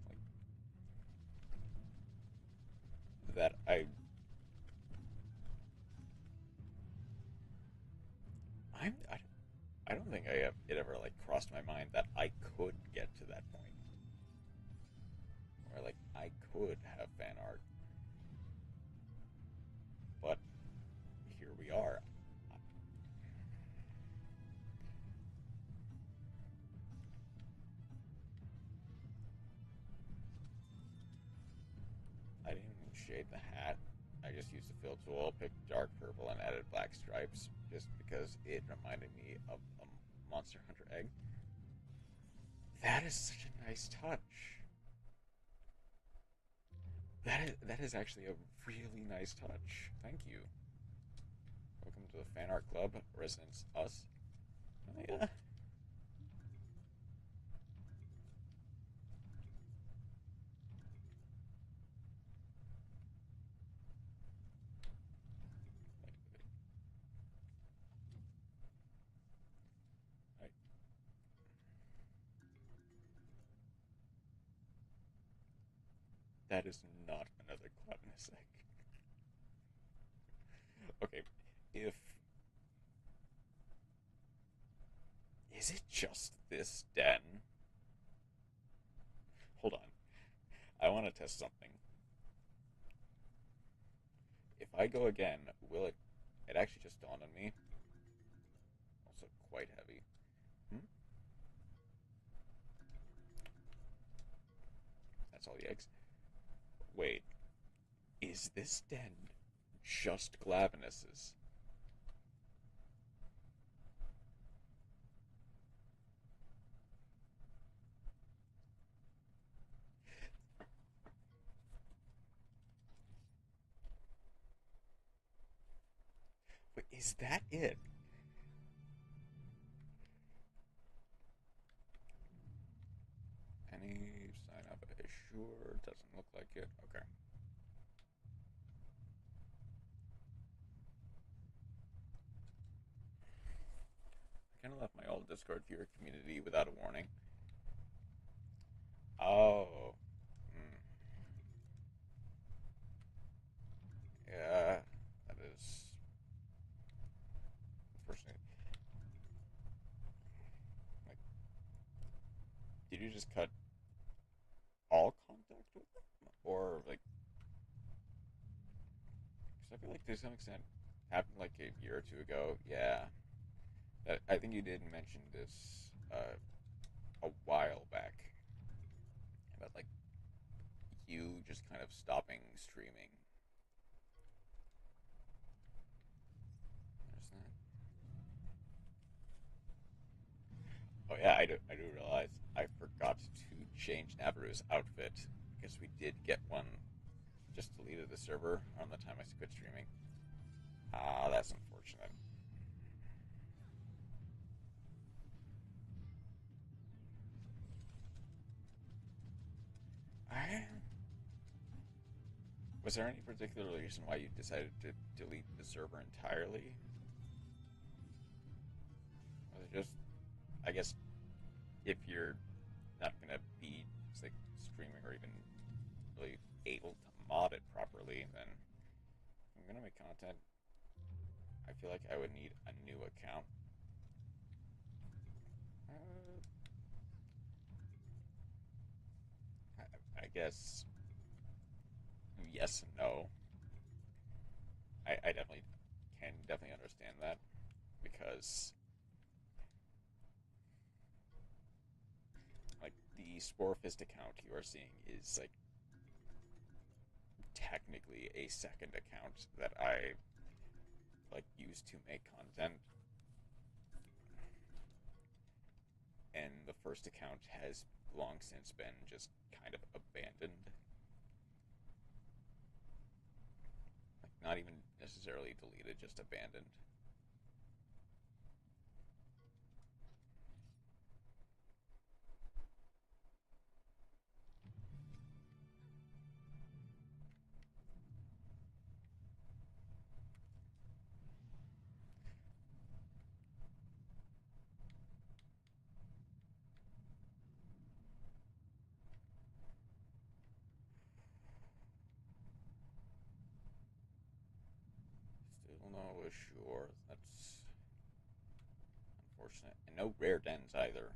S1: Like that I don't think it ever like crossed my mind that I could get to that point where like I could have fan art, but here we are. I didn't even shade the hat. I just used the fill tool, picked dark purple, and added black stripes just because it reminded me of a Monster Hunter egg. That is such a nice touch. That is actually a really nice touch. Thank you. Welcome to the Fan Art Club, Residence Us. Oh yeah. Right. That is not another gluttonous egg. Okay, if is it just this den? Hold on. I want to test something. If I go again, will it? It actually just dawned on me. Also, quite heavy. Hmm? That's all the eggs. Wait, is this den just Glavenuses? Is that it? Any sign up? Sure, doesn't look like it. Okay. I kind of left my old Discord viewer community without a warning. Oh. Hmm. Yeah, that is unfortunate. Like, did you just cut all contact with them? Or, like, because I feel like to some extent happened like a year or two ago. Yeah. I think you did mention this a while back about, like, you just kind of stopping streaming. There's that. Oh yeah, I do realize I forgot to change Nabaru's outfit because we did get one just deleted the server around the time I quit streaming. Ah, that's unfortunate. I, was there any particular reason why you decided to delete the server entirely? Was it just, I guess, if you're not gonna be like streaming or even really able to mod it properly, then if I'm gonna make content, I feel like I would need a new account. Uh, I guess yes and no. I definitely can definitely understand that because like the Sporefist account you are seeing is like technically a second account that I like use to make content, and the first account has long since been just kind of abandoned. Like not even necessarily deleted, just abandoned. Still no assure. That's unfortunate. And no rare dens either.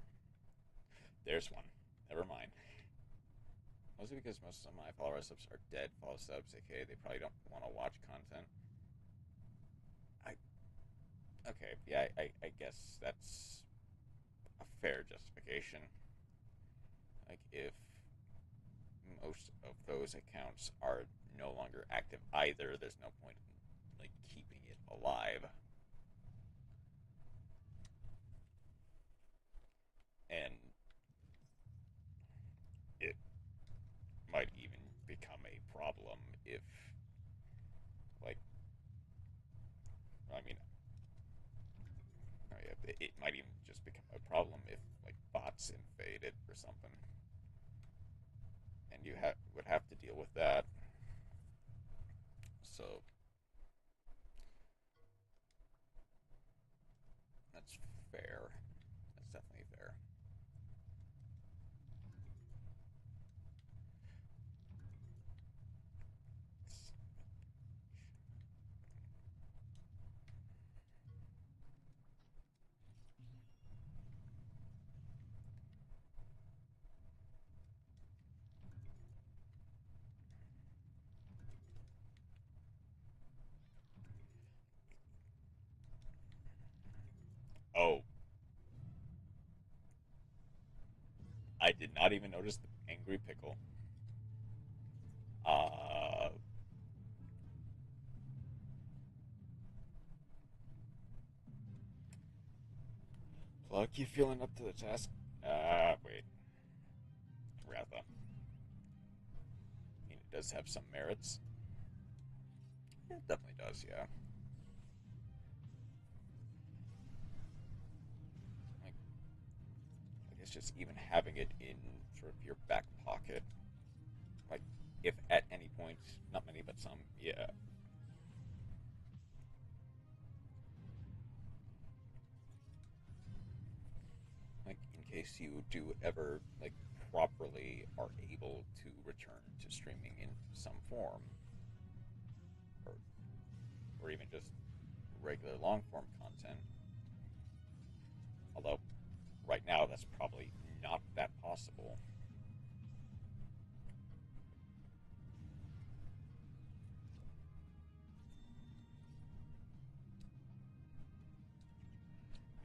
S1: There's one. Never mind. Mostly because most of my follower subs are dead follow subs, aka they probably don't want to watch content. I okay, yeah, I guess that's a fair justification. Like if most of those accounts are no longer active either, there's no point in like keeping it alive. And it might even become a problem if like I mean it might even just become a problem if like bots invade it or something, and you would have to deal with that. So that's fair. That's definitely fair. Oh, I did not even notice the angry pickle. Uh, Pluck, you feeling up to the task? Wait, Ratha. I mean, it does have some merits. It definitely does, yeah. guess just even having it in sort of your back pocket, like if at any point, not many but some, yeah. Like in case you do ever like properly are able to return to streaming in some form, or or even just regular long form content. Although right now that's probably not that possible.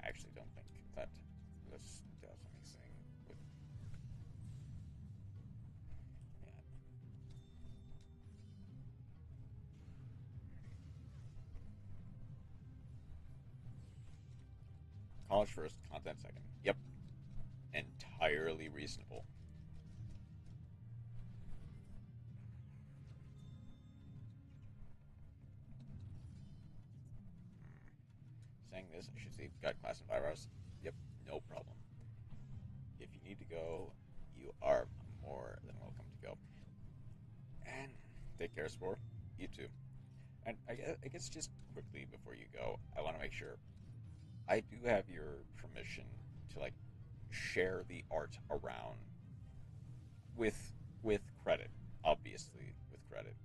S1: I actually don't think that this does anything with. Yeah. College first, content second. Yep, entirely reasonable. Saying this, I should see got class in 5 hours. Yep, no problem. If you need to go, you are more than welcome to go. And take care, Spore. You too. And I guess just quickly before you go, I want to make sure I do have your permission to like share the art around with with credit, obviously with credit.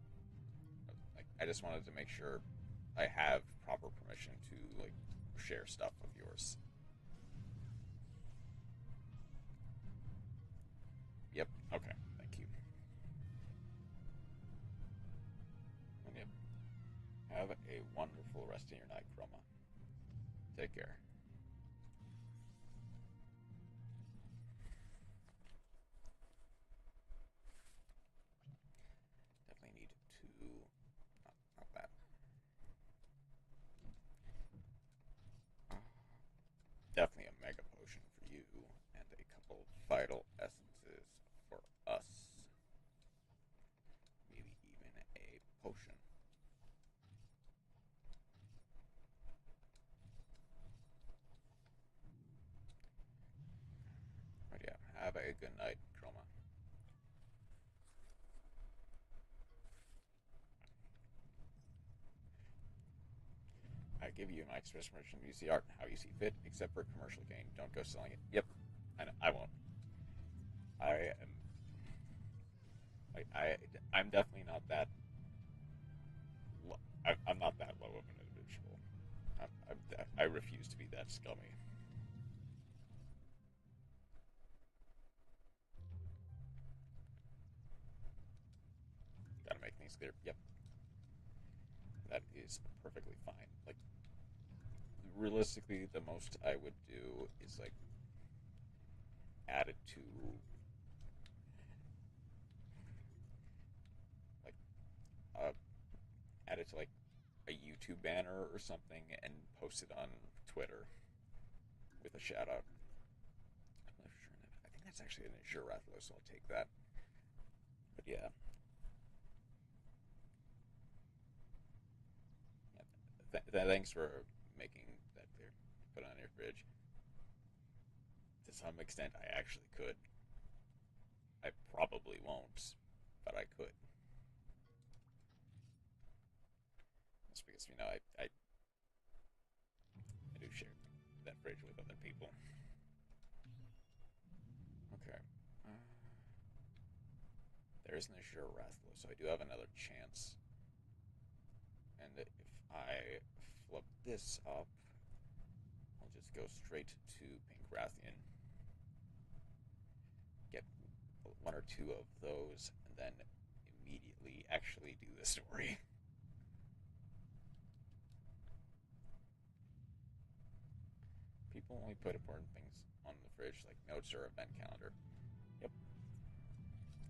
S1: Like I just wanted to make sure I have proper permission to like share stuff of yours. Yep. Okay. Thank you. And yep. Have a wonderful rest of your night, Chroma. Take care. Definitely need to. Not that. Definitely a mega potion for you, and a couple vital essences for us. Maybe even a potion. But yeah, have a good night, Chroma. I give you my express permission to use the art how you see fit, except for commercial gain. Don't go selling it. Yep, I won't. I am. I'm definitely not that. I'm not that low of an individual. I refuse to be that scummy. Gotta make things clear. Yep, that is perfectly fine. Like realistically, the most I would do is like add it to like uh, add it to like a YouTube banner or something and post it on Twitter with a shout out. I think that's actually an Azure Rathlos, so I'll take that. But yeah. Thanks for making that clear. Put on your fridge. To some extent, I actually could. I probably won't, but I could. That's because, I do share that fridge with other people. Okay. There's an Azure Rathlo, so I do have another chance. And if I flip this up, I'll just go straight to Pink Rathian. Get one or two of those, and then immediately actually do the story. People only put important things on the fridge, like notes or event calendar. Yep,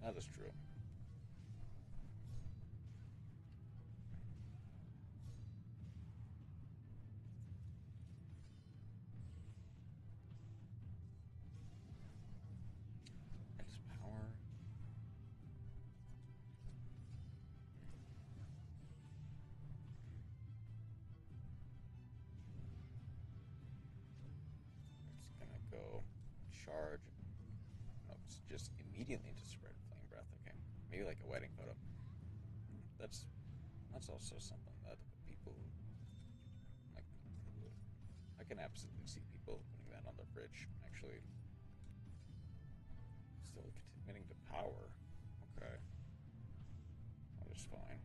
S1: that is true. X power. It's gonna go charge just immediately into spread flame breath. Okay, maybe like a wedding photo. That's also something that people like. I can absolutely see people putting that on their fridge. Actually, still committing to power. Okay, that is fine.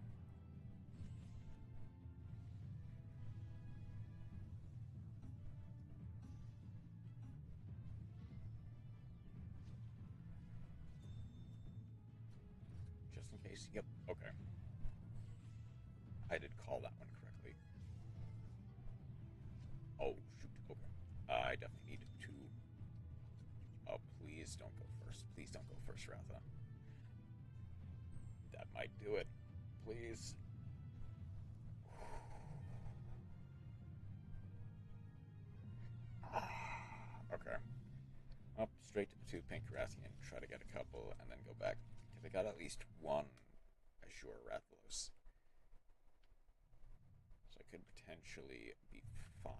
S1: Just in case. Yep. Okay. I did call that one correctly. Oh, shoot. Okay. I definitely need to... Oh, please don't go first. Please don't go first, Ratha. That might do it. Please. Okay. Up straight to Pancratian, try to get a couple, and then go back. Because I got at least one Azure Rathalos. So I could potentially be fine.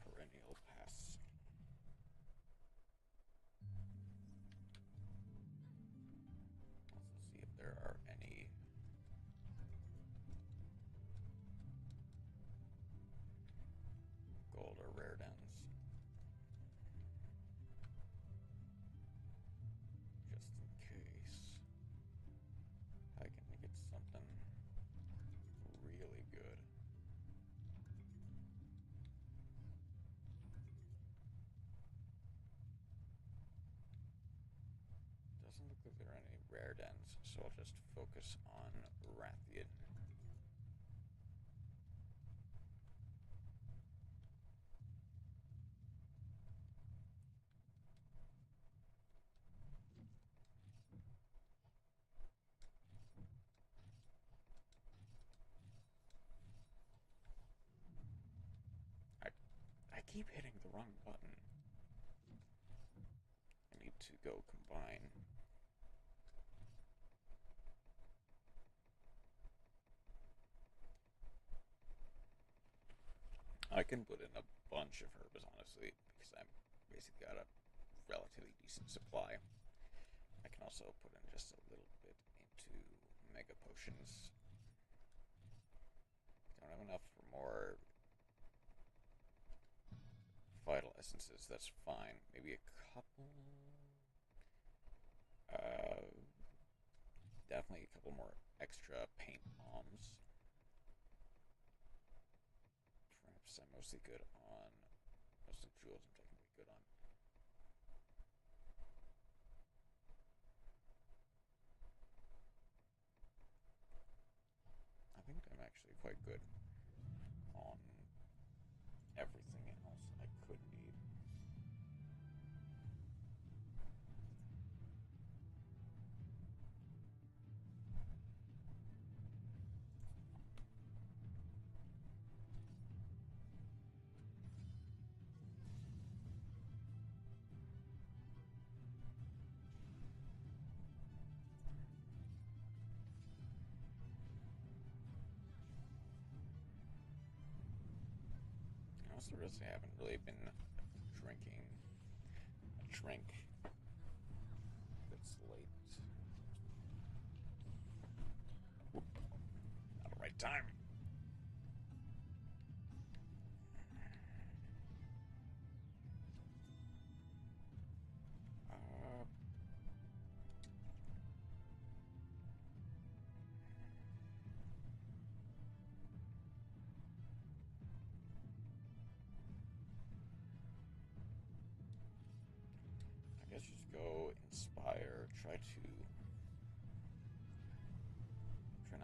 S1: Perennial pass. Let's see if there are any gold or rare dens. Just in case I can get something really good. Doesn't look like there are any rare dens, so I'll just focus on Rathian. I keep hitting the wrong button. I need to go combine. I can put in a bunch of herbs, honestly, because I'm basically got a relatively decent supply. I can also put in just a little bit into mega potions. Don't have enough for more vital essences, that's fine. Maybe a couple. Definitely a couple more extra paint bombs. Perhaps I'm mostly good on. Mostly jewels I'm technically good on. I think I'm actually quite good on everything else I could need. I also haven't really been drinking a drink that's late. Not the right time. I guess just go inspire, try to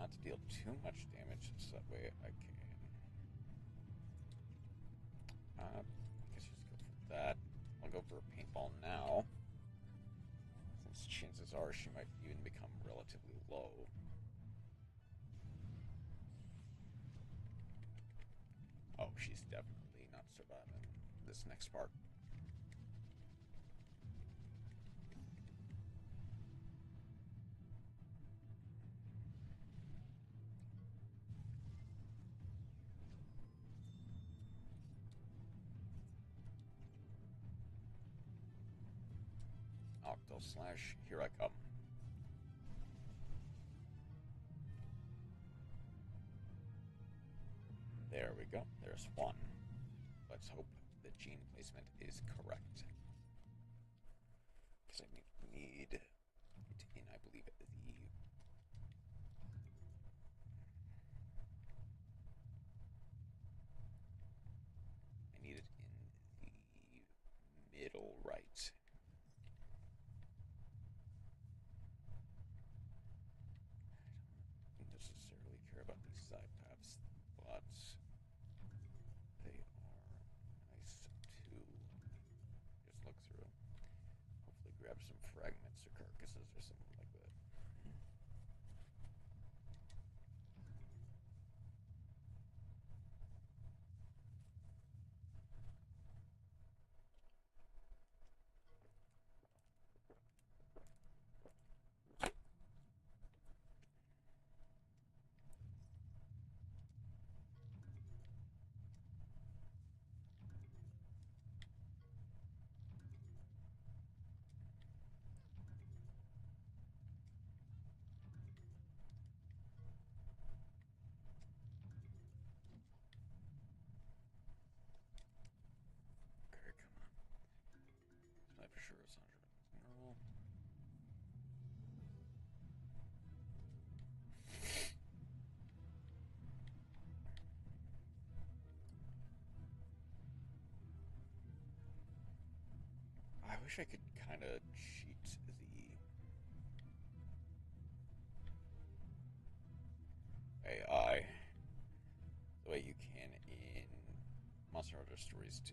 S1: not to deal too much damage, so that way I can... I guess just go for that. I'll go for a paintball now, since chances are she might even become relatively low. Oh, she's definitely not surviving this next part. Octo slash, here I come. There we go. There's one. Let's hope the gene placement is correct. Because I need it in, I believe, the... I need it in the middle right. I don't necessarily care about these side paths, but they are nice to just look through. Hopefully grab some fragments or carcasses or something like that. For sure it's 100 mineral. I wish I could kind of cheat the AI the way you can in Monster Hunter Stories 2.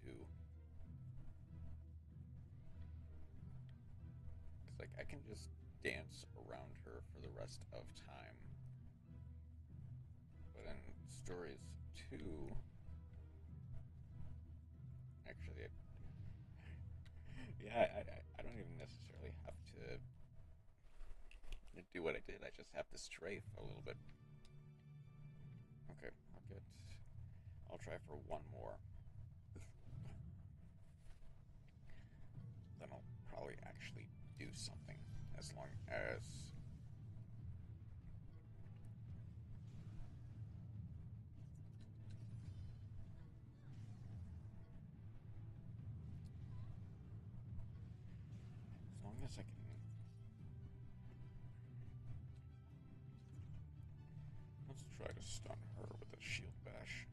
S1: Like, I can just dance around her for the rest of time. But in Stories 2... Actually, I don't even necessarily have to do what I did. I just have to strafe a little bit. Okay, I'll try for one more. Then I'll probably actually do something, as long as I can. Let's try to stun her with a shield bash.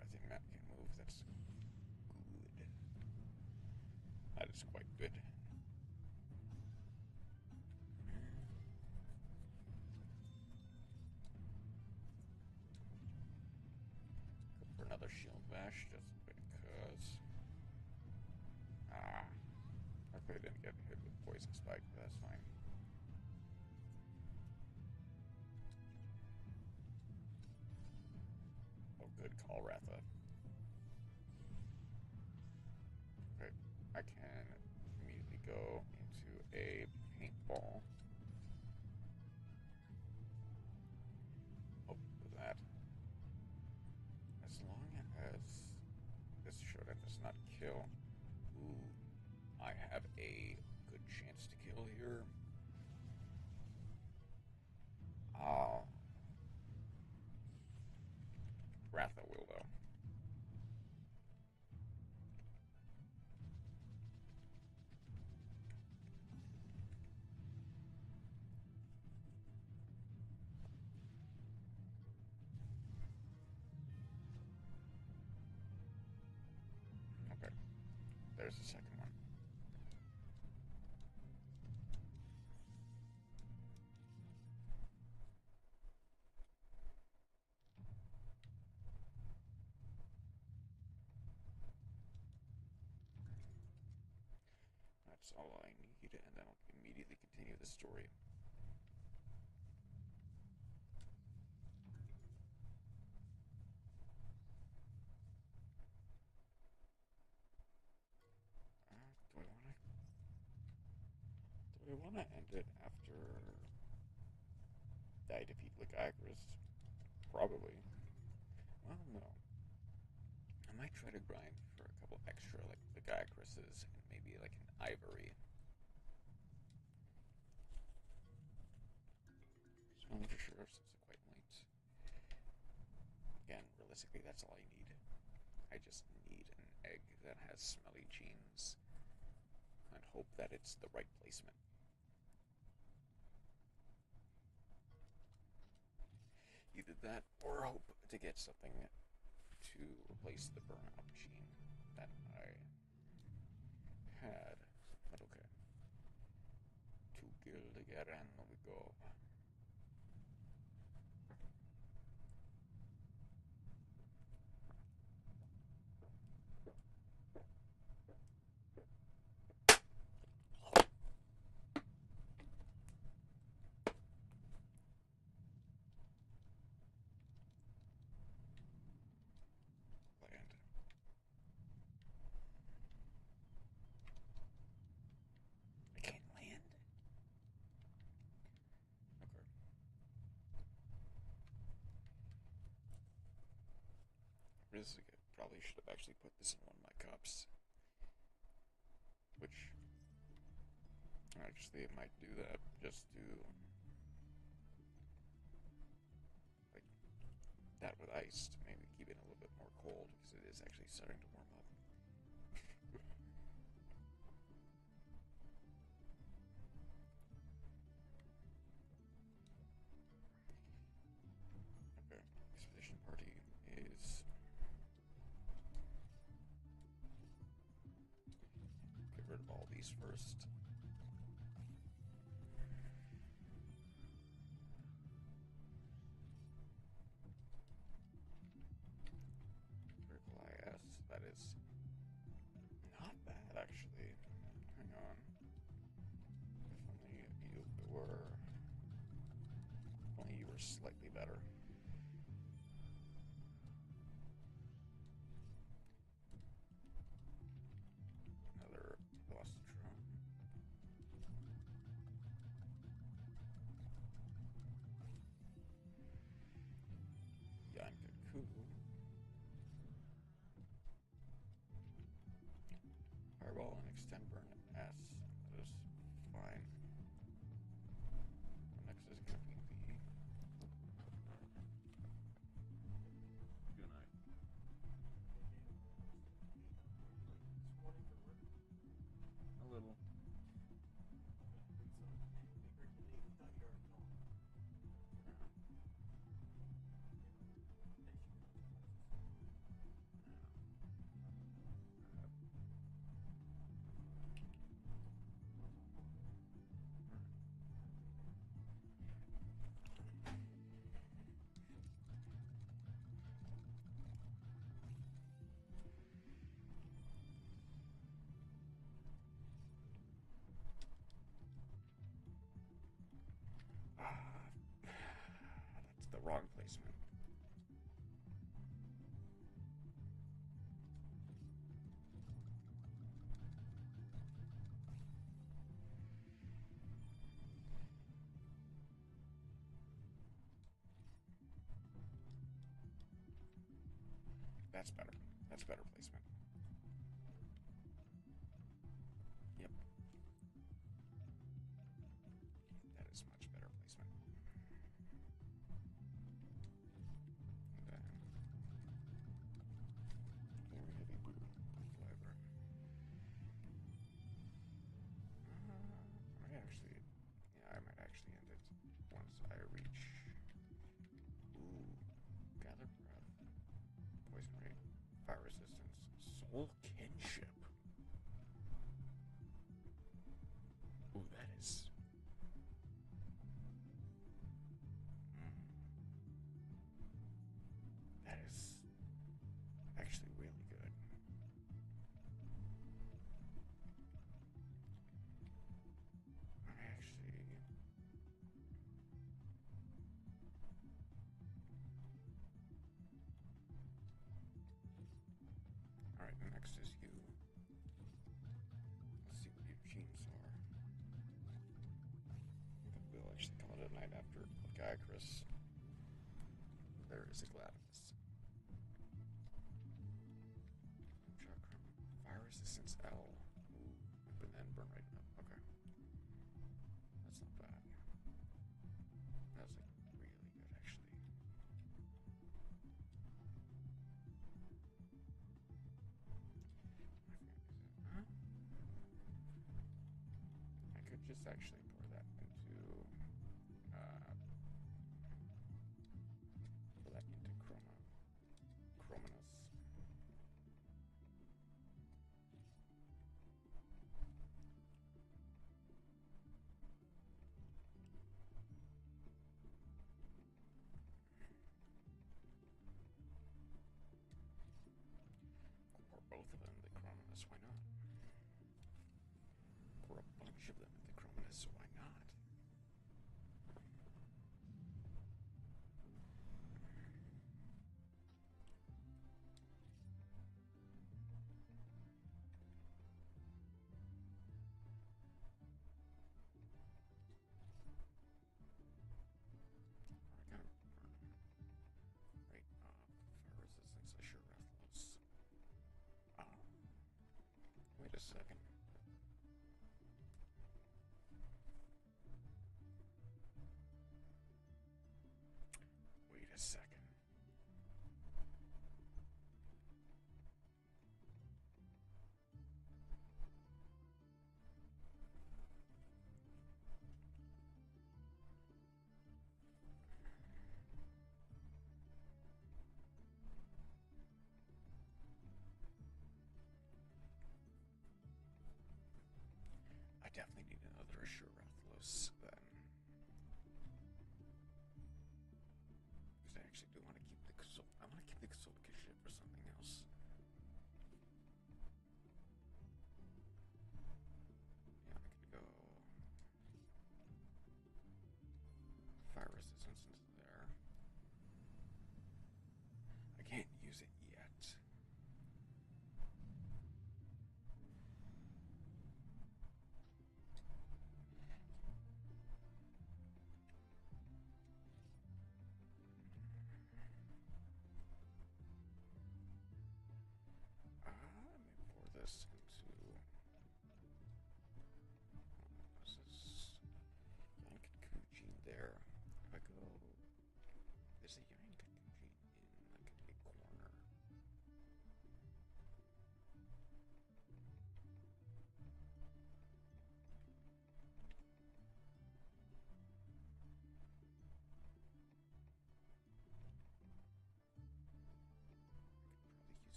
S1: I think Matt can move. That's good. That is quite good. Go for another shield bash just because. I didn't get hit with poison spike, but that's fine. Oh, good call, Ratha. Okay, I can immediately go into a paintball. Oh, with that. As long as this Shodan does not kill. Ooh, I have a good chance to kill here. Ratha will, though. Okay, there's the second one. that's all I need, and then I'll immediately continue the story. Do I want to end it after I defeat Lagia-Crushing? Probably. Well, no. I might try to grind for a couple extra, like Lagia-Crushes and maybe like an Ivory. Smelling for sure since it's quite late. Again, realistically, that's all I need. I just need an egg that has smelly genes and hope that it's the right placement. Either that or hope to get something to replace the burnout gene that I had. But okay. To kill again we go. I probably should have actually put this in one of my cups. Which, actually, it might do that just to, like, that with ice to maybe keep it a little bit more cold, because it is actually starting to warm up. Okay, expedition party is... Get rid of all these first. Critical IS, that is not bad actually. Hang on. If only you were slightly better. Another Multistream. Yankaku. Fireball and extend burn at S. That is fine. Next is going to be the... Good night. A little. That's the wrong placement. That's better. That's better placement. Yep. That is much better placement. And then very heavy blue flavor. I might actually end it once I reach. Ooh, gather breath, poison rate, fire resistance, Alright, next is you. Let's see what your genes are. We'll actually call it a night after Lagia-Crushing. There is a Gladys. Fire resistance L. Ooh, but then burn right up. Okay. That's not bad. That was like really good actually. Huh? I could just actually pour that into Chrominus. Or both of them, the Chrominus, why not? Or a bunch of them, the Chrominus, why not? Right, fire resistance, I sure breathless. Wait a second. Wait a second. I definitely need another Assure Rathlos then. Because I actually do want to keep the Kasol. I want to keep the Kasolka ship for something else. Yeah, I could go fire resistance into there. I can't use it yet.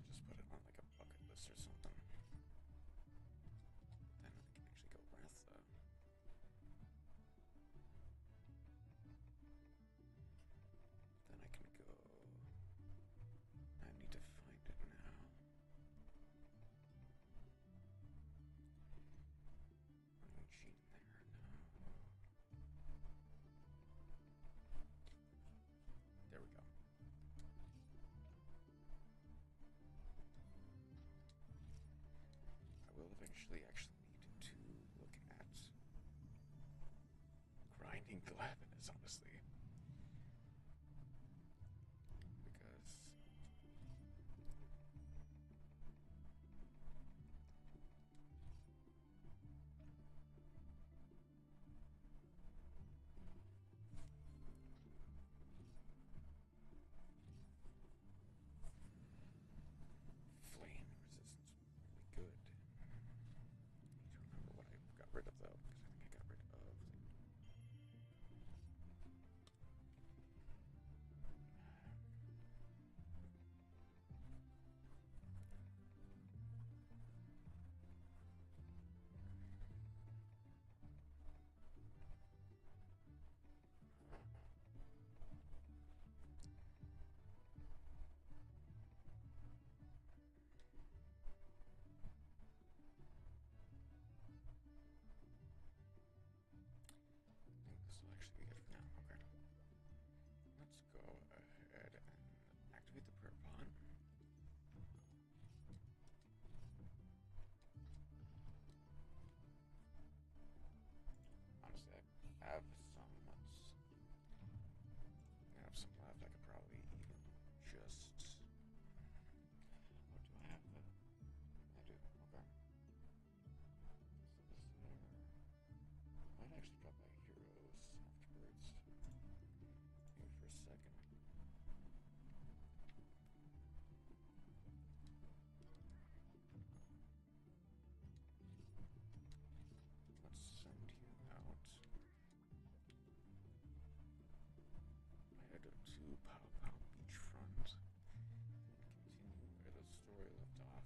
S1: I'll just put it on like a bucket list or something. Then I can actually go wrath though. Then I can go. I need to find it now. Gene there now. There we go. I will eventually actually need to look at grinding gladness, honestly. Because flame resistance was really good. I need to remember what I got rid of though, because I think I got rid of I think this will actually be good for now. Okay. Let's go ahead and activate the prayer pod. Honestly, I have some left. I could probably even just. What do I have? I do. Okay. So this there. I might actually drop my heroes afterwards. Maybe for a second. Let's send you out. I head to Pow Pow Beachfront. Continue where the story left off.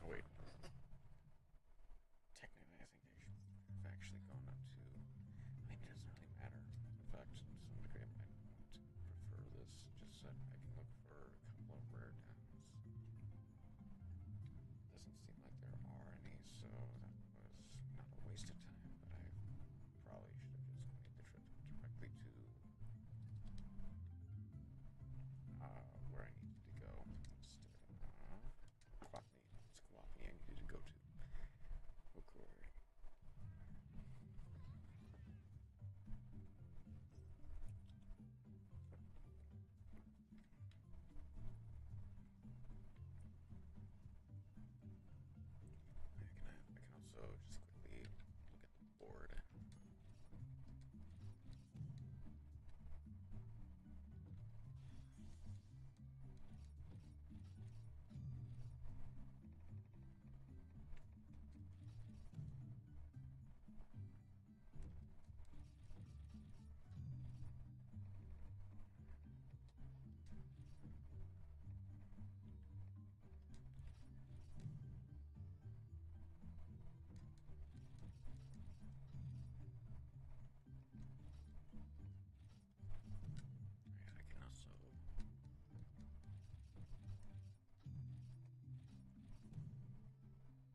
S1: Oh, wait. Technically, I think I should have actually gone up to. I mean, it doesn't really matter. In fact, to some degree, I might want to prefer this, just so I can look for a couple of rare gems. Doesn't seem like there are any, so that was not a waste of time, but I probably should have just made the trip directly to where I needed to go instead of Guapni. It's Guapni I needed to go to. Okay. I can also just quickly look at the board. I can also.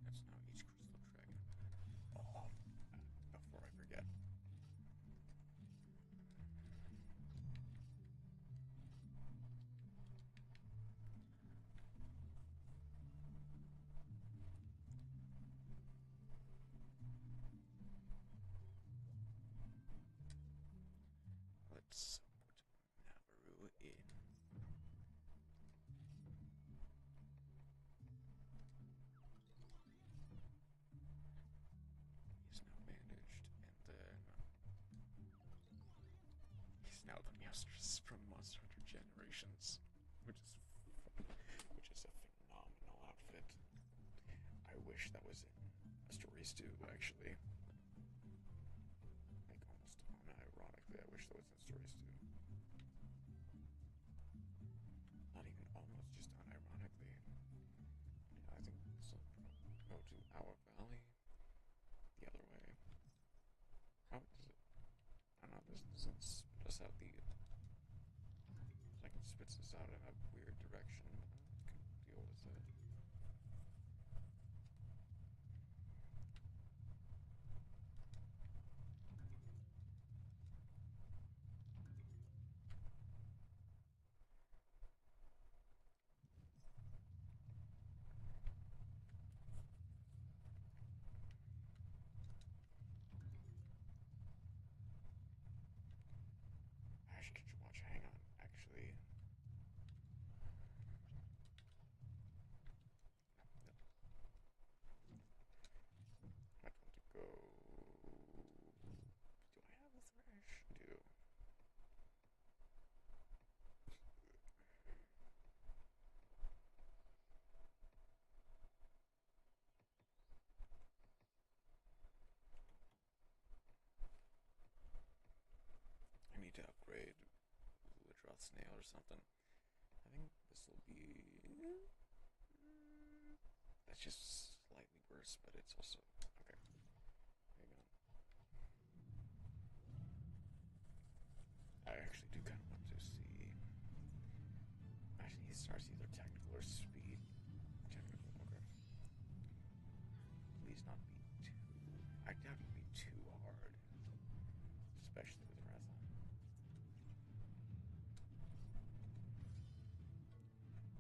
S1: That's now each crystal dragon. Oh, before I forget. Let's put Nabaru in. He's now managed, and then he's now the mistress from Monster Hunter Generations, which is a phenomenal outfit. stories too, actually. Like almost unironically, I wish there was in stories too. Not even almost, just unironically. Yeah, I think this will go to our valley. The other way. How does it? I don't know. This doesn't spit us out the. Like it spits us out in a weird direction. I can deal with it. Actually, could you watch? Hang on. Actually, might want to go. Do I have a thrash? I do. I need to upgrade Woodroth Snail or something. I think this will be. That's just slightly worse, but it's also okay. Hang on. I actually do kind of want to see. Actually, he starts either technical or speed. Technical, okay. Please not be too. I doubt it'd be too hard, especially with Ratha.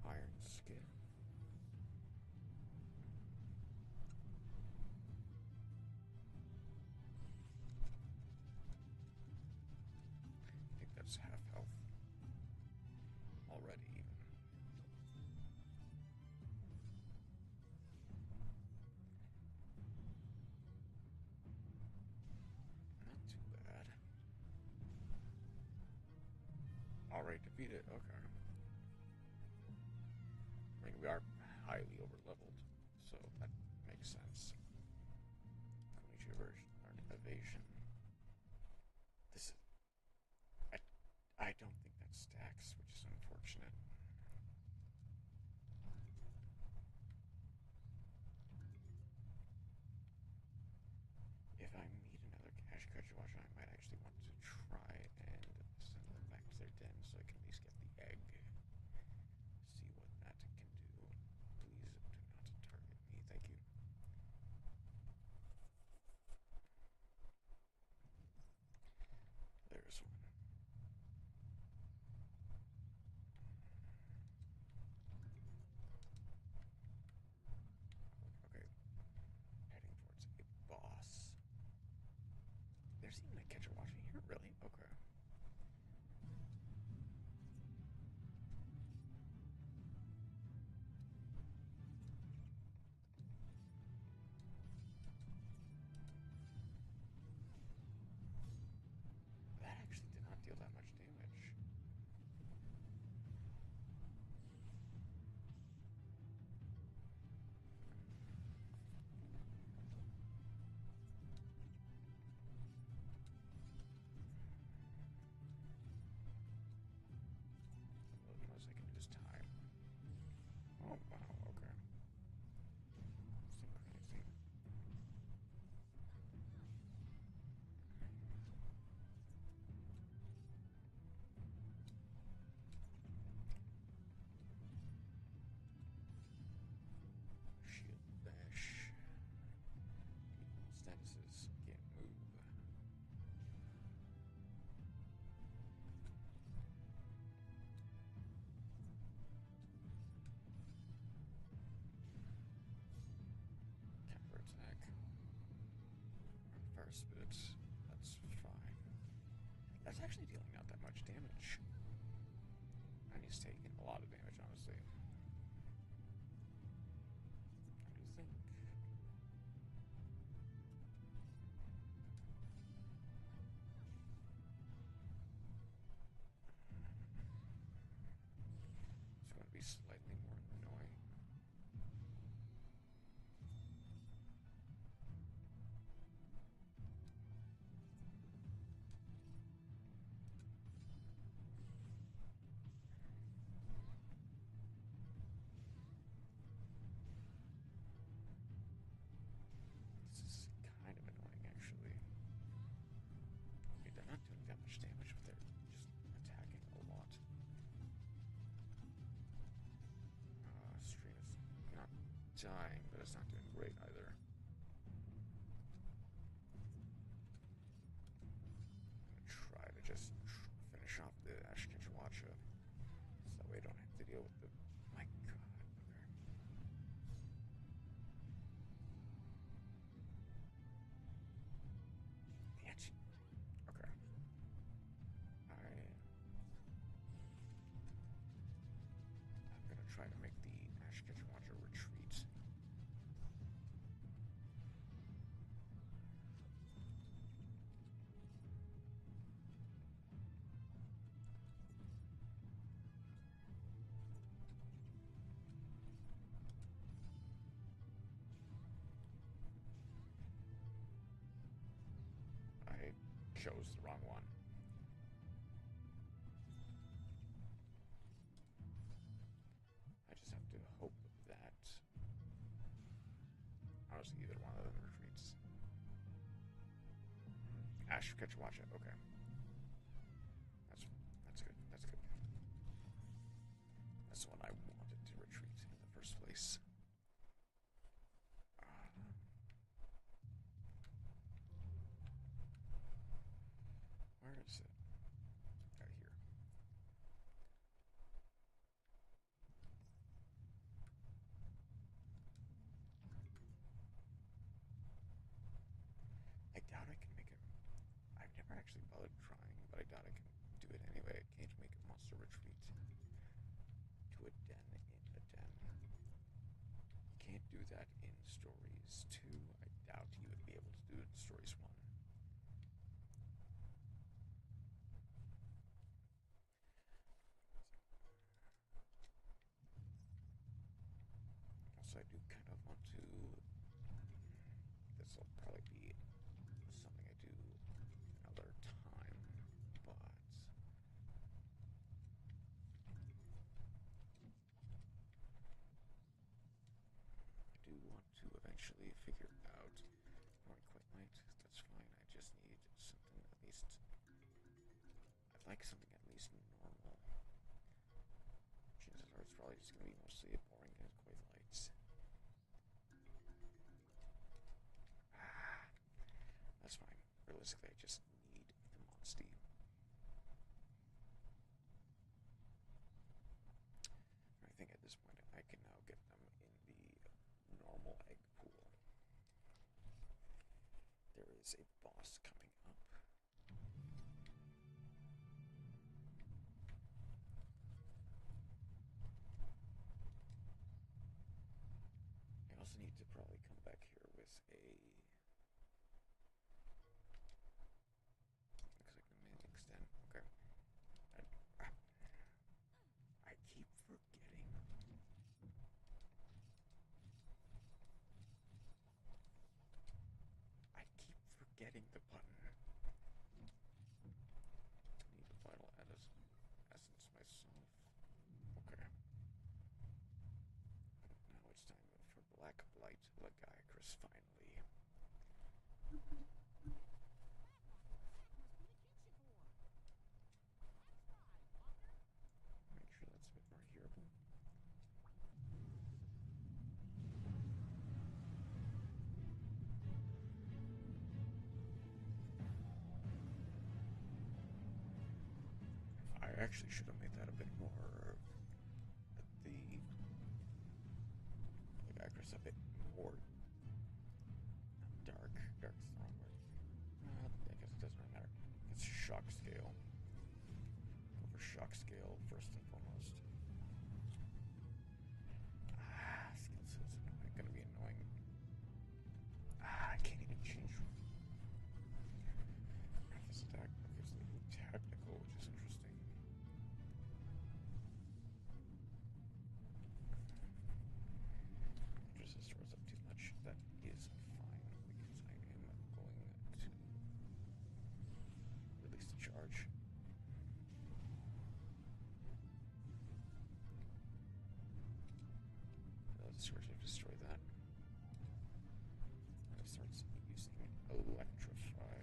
S1: Iron Skin. I think that's half health already, even. Not too bad. Alright, defeated. Okay. I mean, we are highly overleveled, so that makes sense. Konichi version or evasion. This is. I don't think that stacks, which is unfortunate. If I meet another cash Kachuacha, I might actually want to try and send them back to their den so I can at least get the egg. See what that can do. Please do not target me. Thank you. There's one. Okay. Heading towards a boss. There's even a Kachuacha here? Really? Okay. That actually did not deal that much damage. Well, the most I can do is time. Oh, wow, okay. Synchronizing. Shield bash. Statuses can't move. Counter attack. Fire spit. That's fine. That's actually dealing not that much damage. And he's taking a lot of damage, honestly. What do you think? It's going to be slightly more annoying. dying, but it's not doing great either. I'm gonna try to just finish off the Lagia-Crushing, so that way I don't have to deal with the... My god, okay. Okay. I'm gonna try to make the Lagia-Crushing retreat. I chose the wrong one. I just have to hope that honestly either one of them retreats. Lagia-Crushing, okay. That's good. That's good. That's the one I wanted to retreat in the first place. Where is it? Right here. I doubt I can make it. I've never actually bothered trying, but I doubt I can do it anyway. I can't make a monster retreat to a den in a den. You can't do that in Stories 2. I doubt you would be able to do it in Stories 1. Also, I do kind of want to... This will probably be something I do another time, but... I do want to eventually figure out... Not quite late, that's fine, I just need something at least... I'd like something at least normal. Chances are it's probably just going to be mostly boring and quite light. That's fine. Realistically, I just need the Monstie. I think at this point I can now get them in the normal egg pool. There is a boss coming up. I also need to probably come back here with a... Looks like the main extend. Okay. I keep forgetting. I keep forgetting the button. I need the vital essence myself. Okay. Now it's time for Black Blight Lagia-Crushing finally. Make sure that's a bit more hearable. I actually should have made that a bit more Lagia-Crushing a bit more dark. Dark's the wrong word. I guess it doesn't really matter. It's shock scale. Go for shock scale first and foremost. Skill sets are gonna be annoying. I can't even change this attack. Okay, so they go technical, which is interesting. Just stores up too much. That is fine because I am going to release the charge. Let's sort of destroy that. And it starts using Electrify.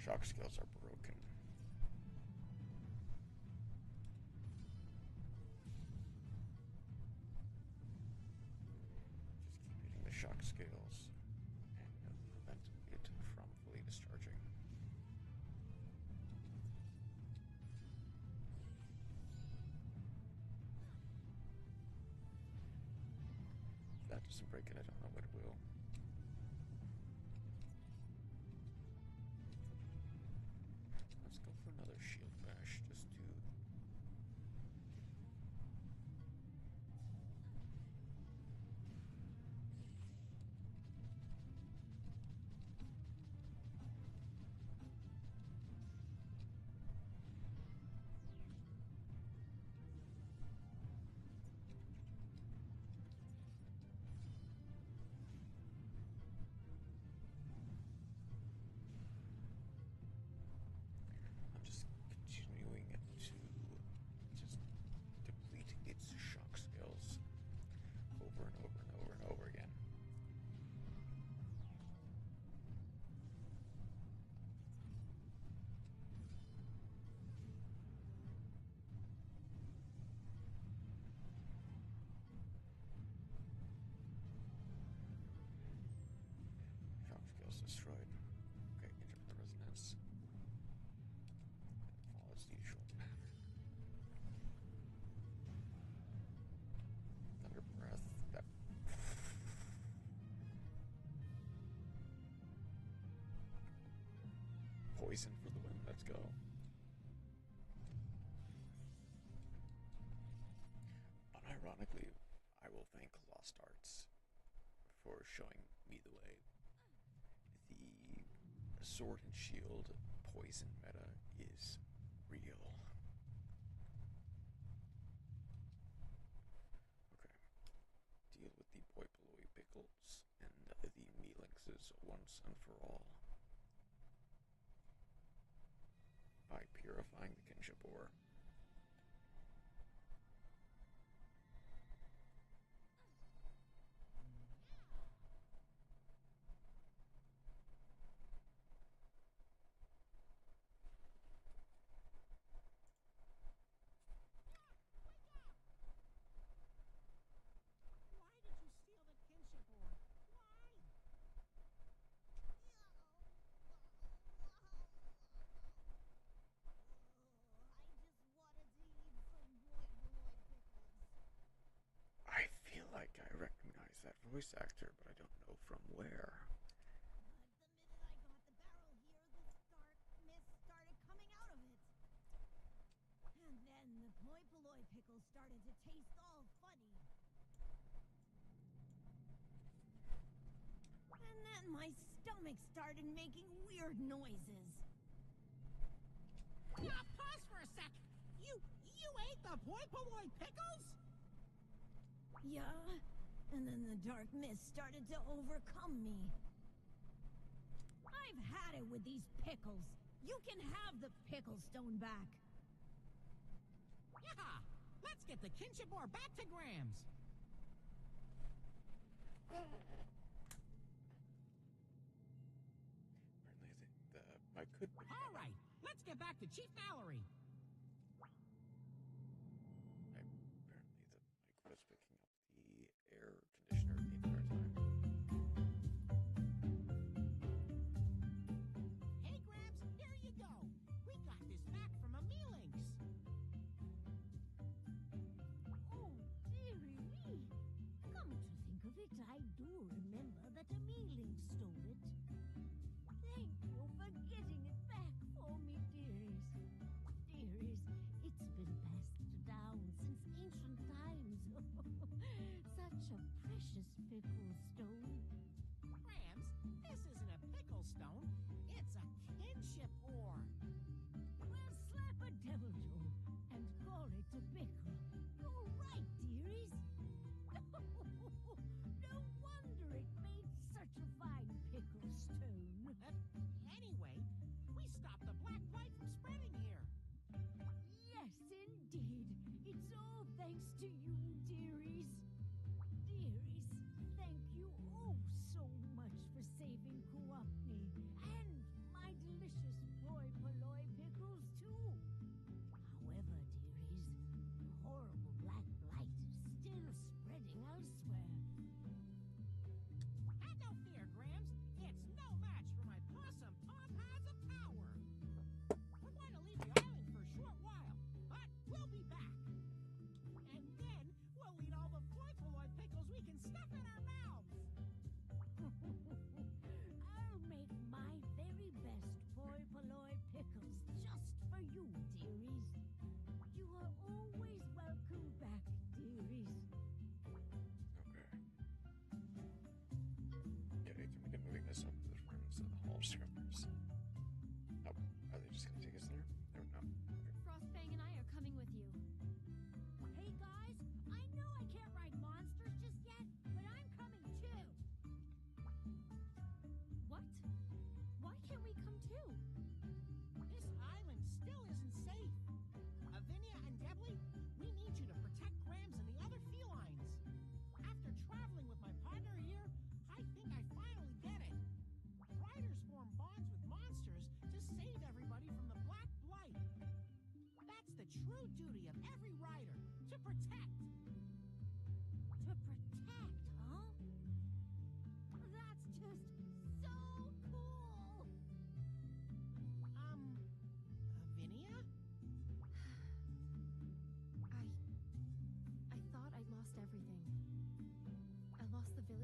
S1: Shock scales are broken. Just keep hitting the shock scales and prevent it from fully discharging. If that doesn't break it, I don't know what will. Let's go for another shield bash just to... I'm just continuing to just deplete its shock skills over and over and over and over again. Shock skills destroyed. Okay, interrupt the resonance. Follow its usual pattern. Thunder breath. That poison for the win. Let's go. Unironically, I will thank Lost Arts for showing me the way. The sword and shield poison meta is real. Okay. Deal with the Poipoloi pickles and the Mealinxes once and for all. By purifying the kinship ore.
S2: Why did you steal the kinship ore? Why?
S1: I feel like I recognize that voice actor, but I don't know from where.
S2: But the minute I got the barrel here, this dark mist started coming out of it. And then the Poipoloi pickle started to taste all funny. And then my stomach started making weird noises. Pause for a sec. You ate the Poipoloi pickles? Yeah, and then the dark mist started to overcome me. I've had it with these pickles. You can have the pickle stone back. Yeah, let's get the kinship ore back to Grams.
S1: Apparently, I could.
S2: All right, let's get back to Chief Mallory.
S1: Apparently, the mic was picking up the air conditioner the entire time.
S2: Hey, Grams, here you go. We got this back from a Mealinx. Oh, dearie me. Come to think of it, I do remember that a Mealinx stole it. Thank you for getting it back for me, dearies. Dearies, it's been passed down since ancient times. Such a precious pickle stone. Grams, this isn't a pickle stone. It's a kinship ore. Well, slap a devil toe and call it a pickle. You're right, dearies. No wonder it made such a fine pickle stone. Anyway, we stopped the black blight from spreading here. Yes, indeed. It's all thanks to you, dearies. Dearies, thank you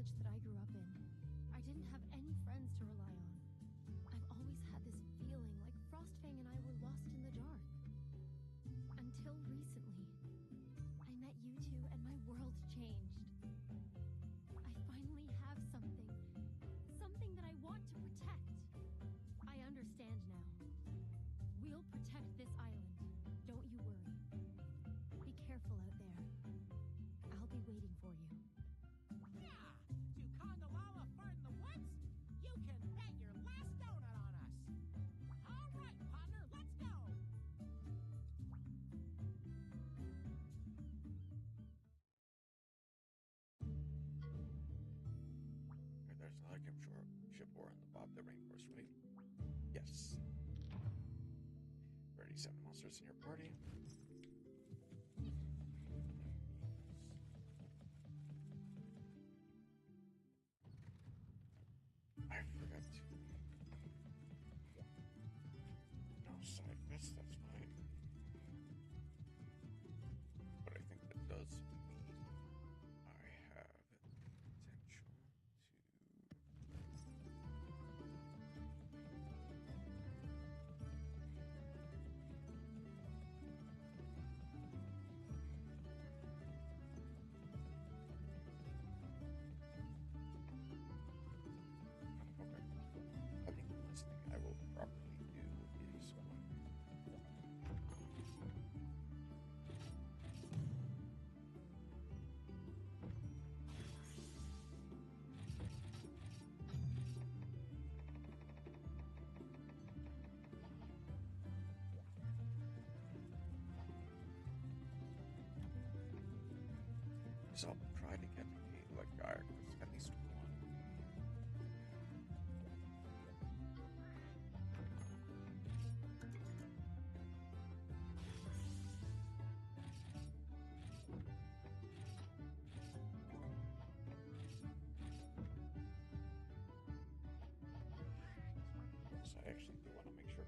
S3: village that I grew up in, I didn't have any friends to rely on. I've always had this feeling like Frostfang and I were lost in the dark. Until recently, I met you two and my world changed. I finally have something that I want to protect. I understand now. We'll protect this island. Don't you worry. Be careful out there. I'll be waiting for you.
S4: Yeah! To Kondalala Fart in the Woods? You can bet your last donut on us! All right, partner, let's go!
S1: There's another ship war in the Bob the Rainforest, right? Yes. 37 monsters in your party. I forgot to. No side quests, that's fine. But I think that does mean I have potential to. I think the last thing I will properly do is so I'll try to get a Lagia-Crushing, at least one. So I actually do want to make sure.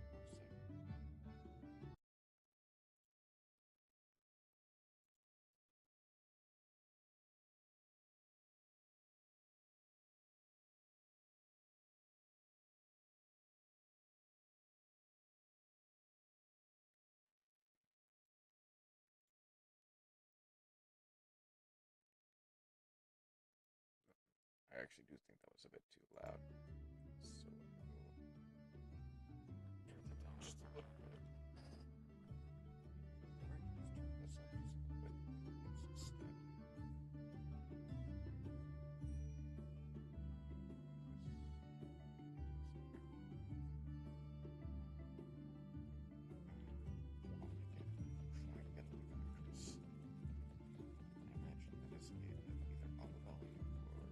S1: I actually do think that was a bit too loud. So I will turn that down just a little bit. Or I can just turn this up just a little bit instead. Try to get a little bit of this. I imagine that is either auto volume or.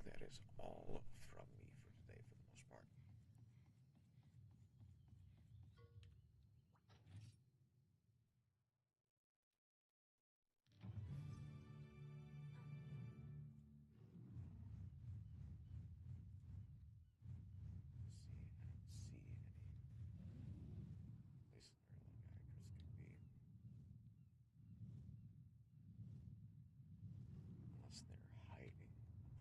S1: that is all from me for today, for the most part. See any places where Lagia-Crushing could be. Unless they're hiding behind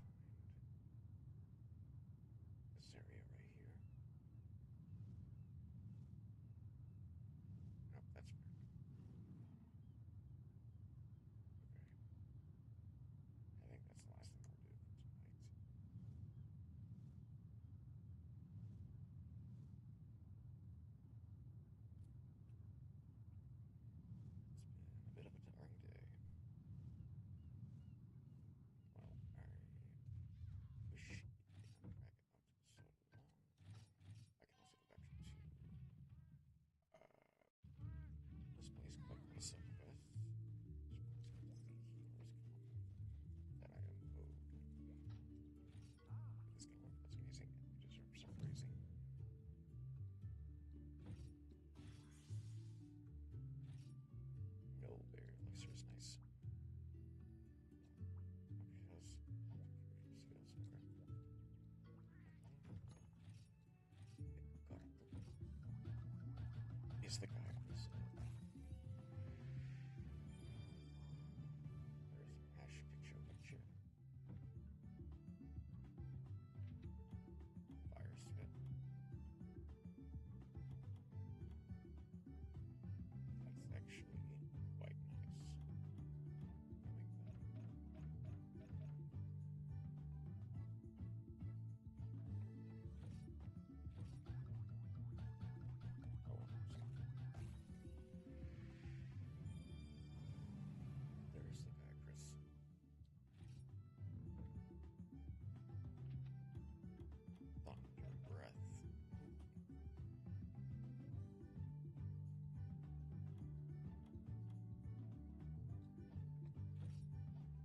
S1: this area right here. Nope, that's weird. Okay. I think that's the last thing we'll do for tonight. It's been a bit of a tiring day. Well, I wish it didn't drag it out so long. I can also go back to this place called myself, I guess. This place called the Healer's Column that I am owed. This column, that's amazing, and we deserve some praising. Millberry elixir is nice. Because skills over. Is the guy on this? There's a hash picture. Fire spit. That's actually quite nice. Oh, there's the guy, Chris. Thunder breath.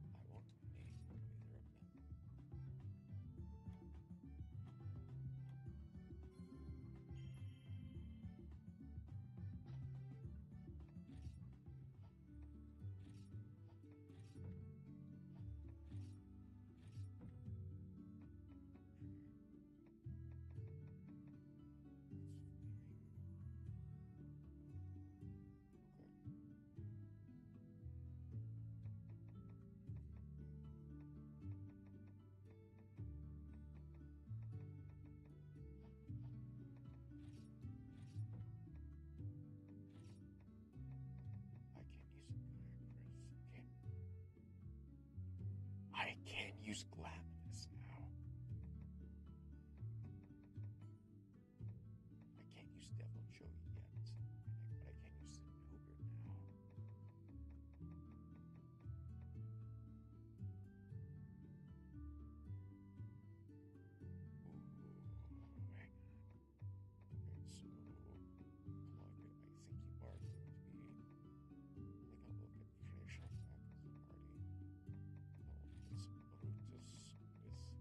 S1: I won't name either of them. I can't use gladness now. I can't use Devil Joy yet, but I can use Ogre now. Ooh, hang on. Okay, so plug. I think you are going to be like a look at traditional tactics party. No, it's Brutus with Corpus.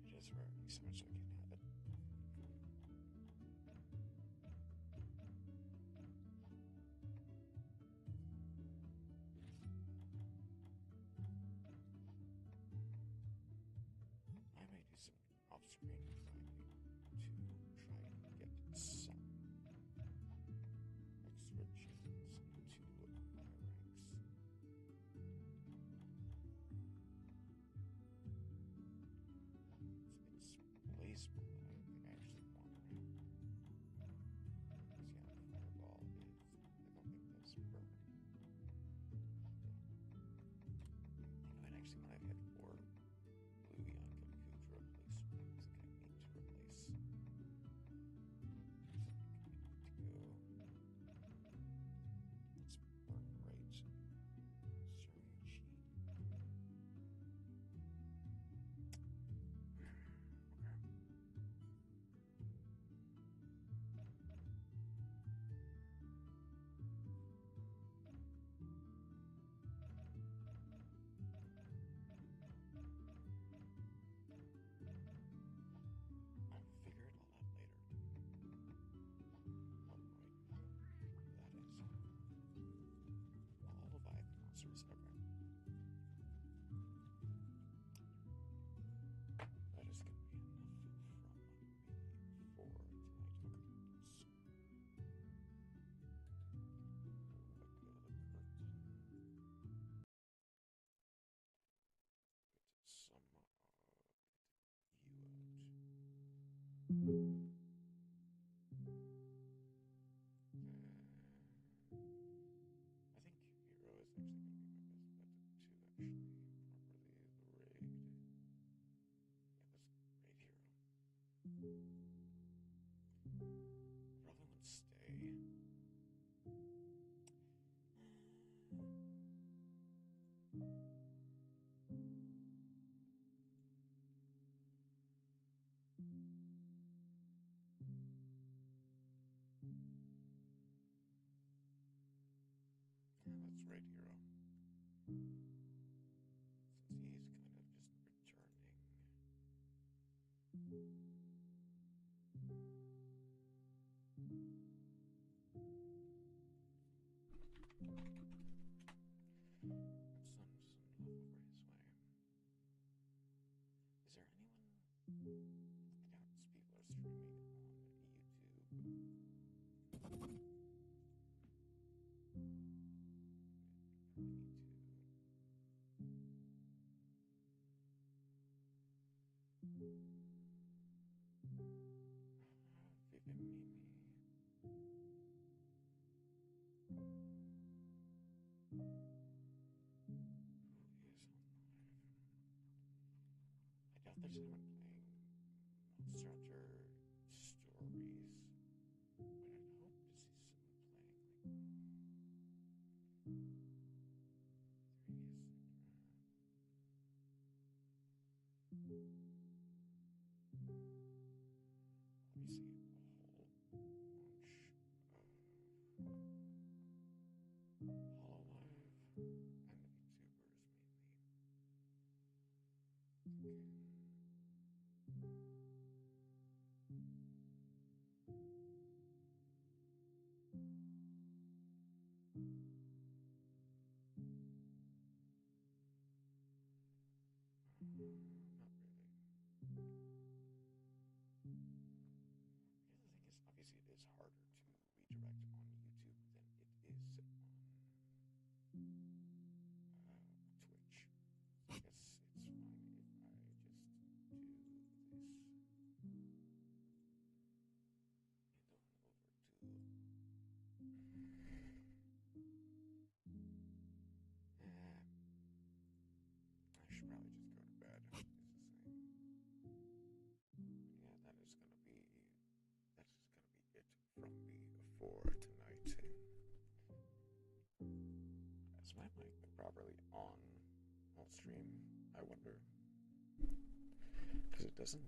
S1: It is rare, so much so I can't have it. I may do some off-screen grinding to try and get some extra genes into my ranks. It's Blaze Ball. I don't think I actually want right. Because yeah, Fireball is. I don't think that's burn. Probably want to stay. Yeah, that's right, hero. Since he's kind of just returning. Some love over his way. Is there anyone? I doubt people are streaming on YouTube. Probably need to. Vivian Mimi. Who is on live? I doubt there's anyone playing Monster Hunter Stories, but I'd hope to see someone playing like 3DS. Let me see a whole bunch of Hololive and VTubers mainly. Okay. Not really. The other thing is, obviously, it is harder to redirect on YouTube than it is on Twitch. So I guess it's fine if I just do this and on over to. I should probably just go to bed. Is the same. Yeah, that's just gonna be it from me for tonight. Is my mic properly on Multistream? I wonder. Because it doesn't.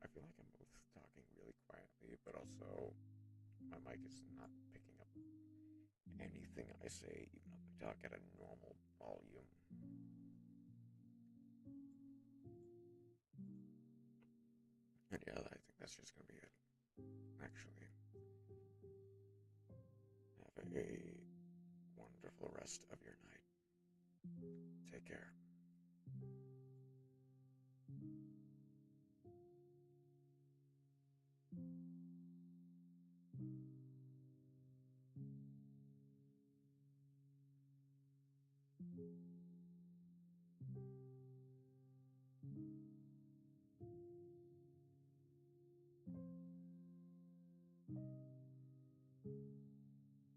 S1: I feel like I'm both talking really quietly, but also my mic is not picking up anything I say, even if I talk at a normal volume. And yeah, I think that's just gonna be it. Actually, have a wonderful rest of your night. Take care.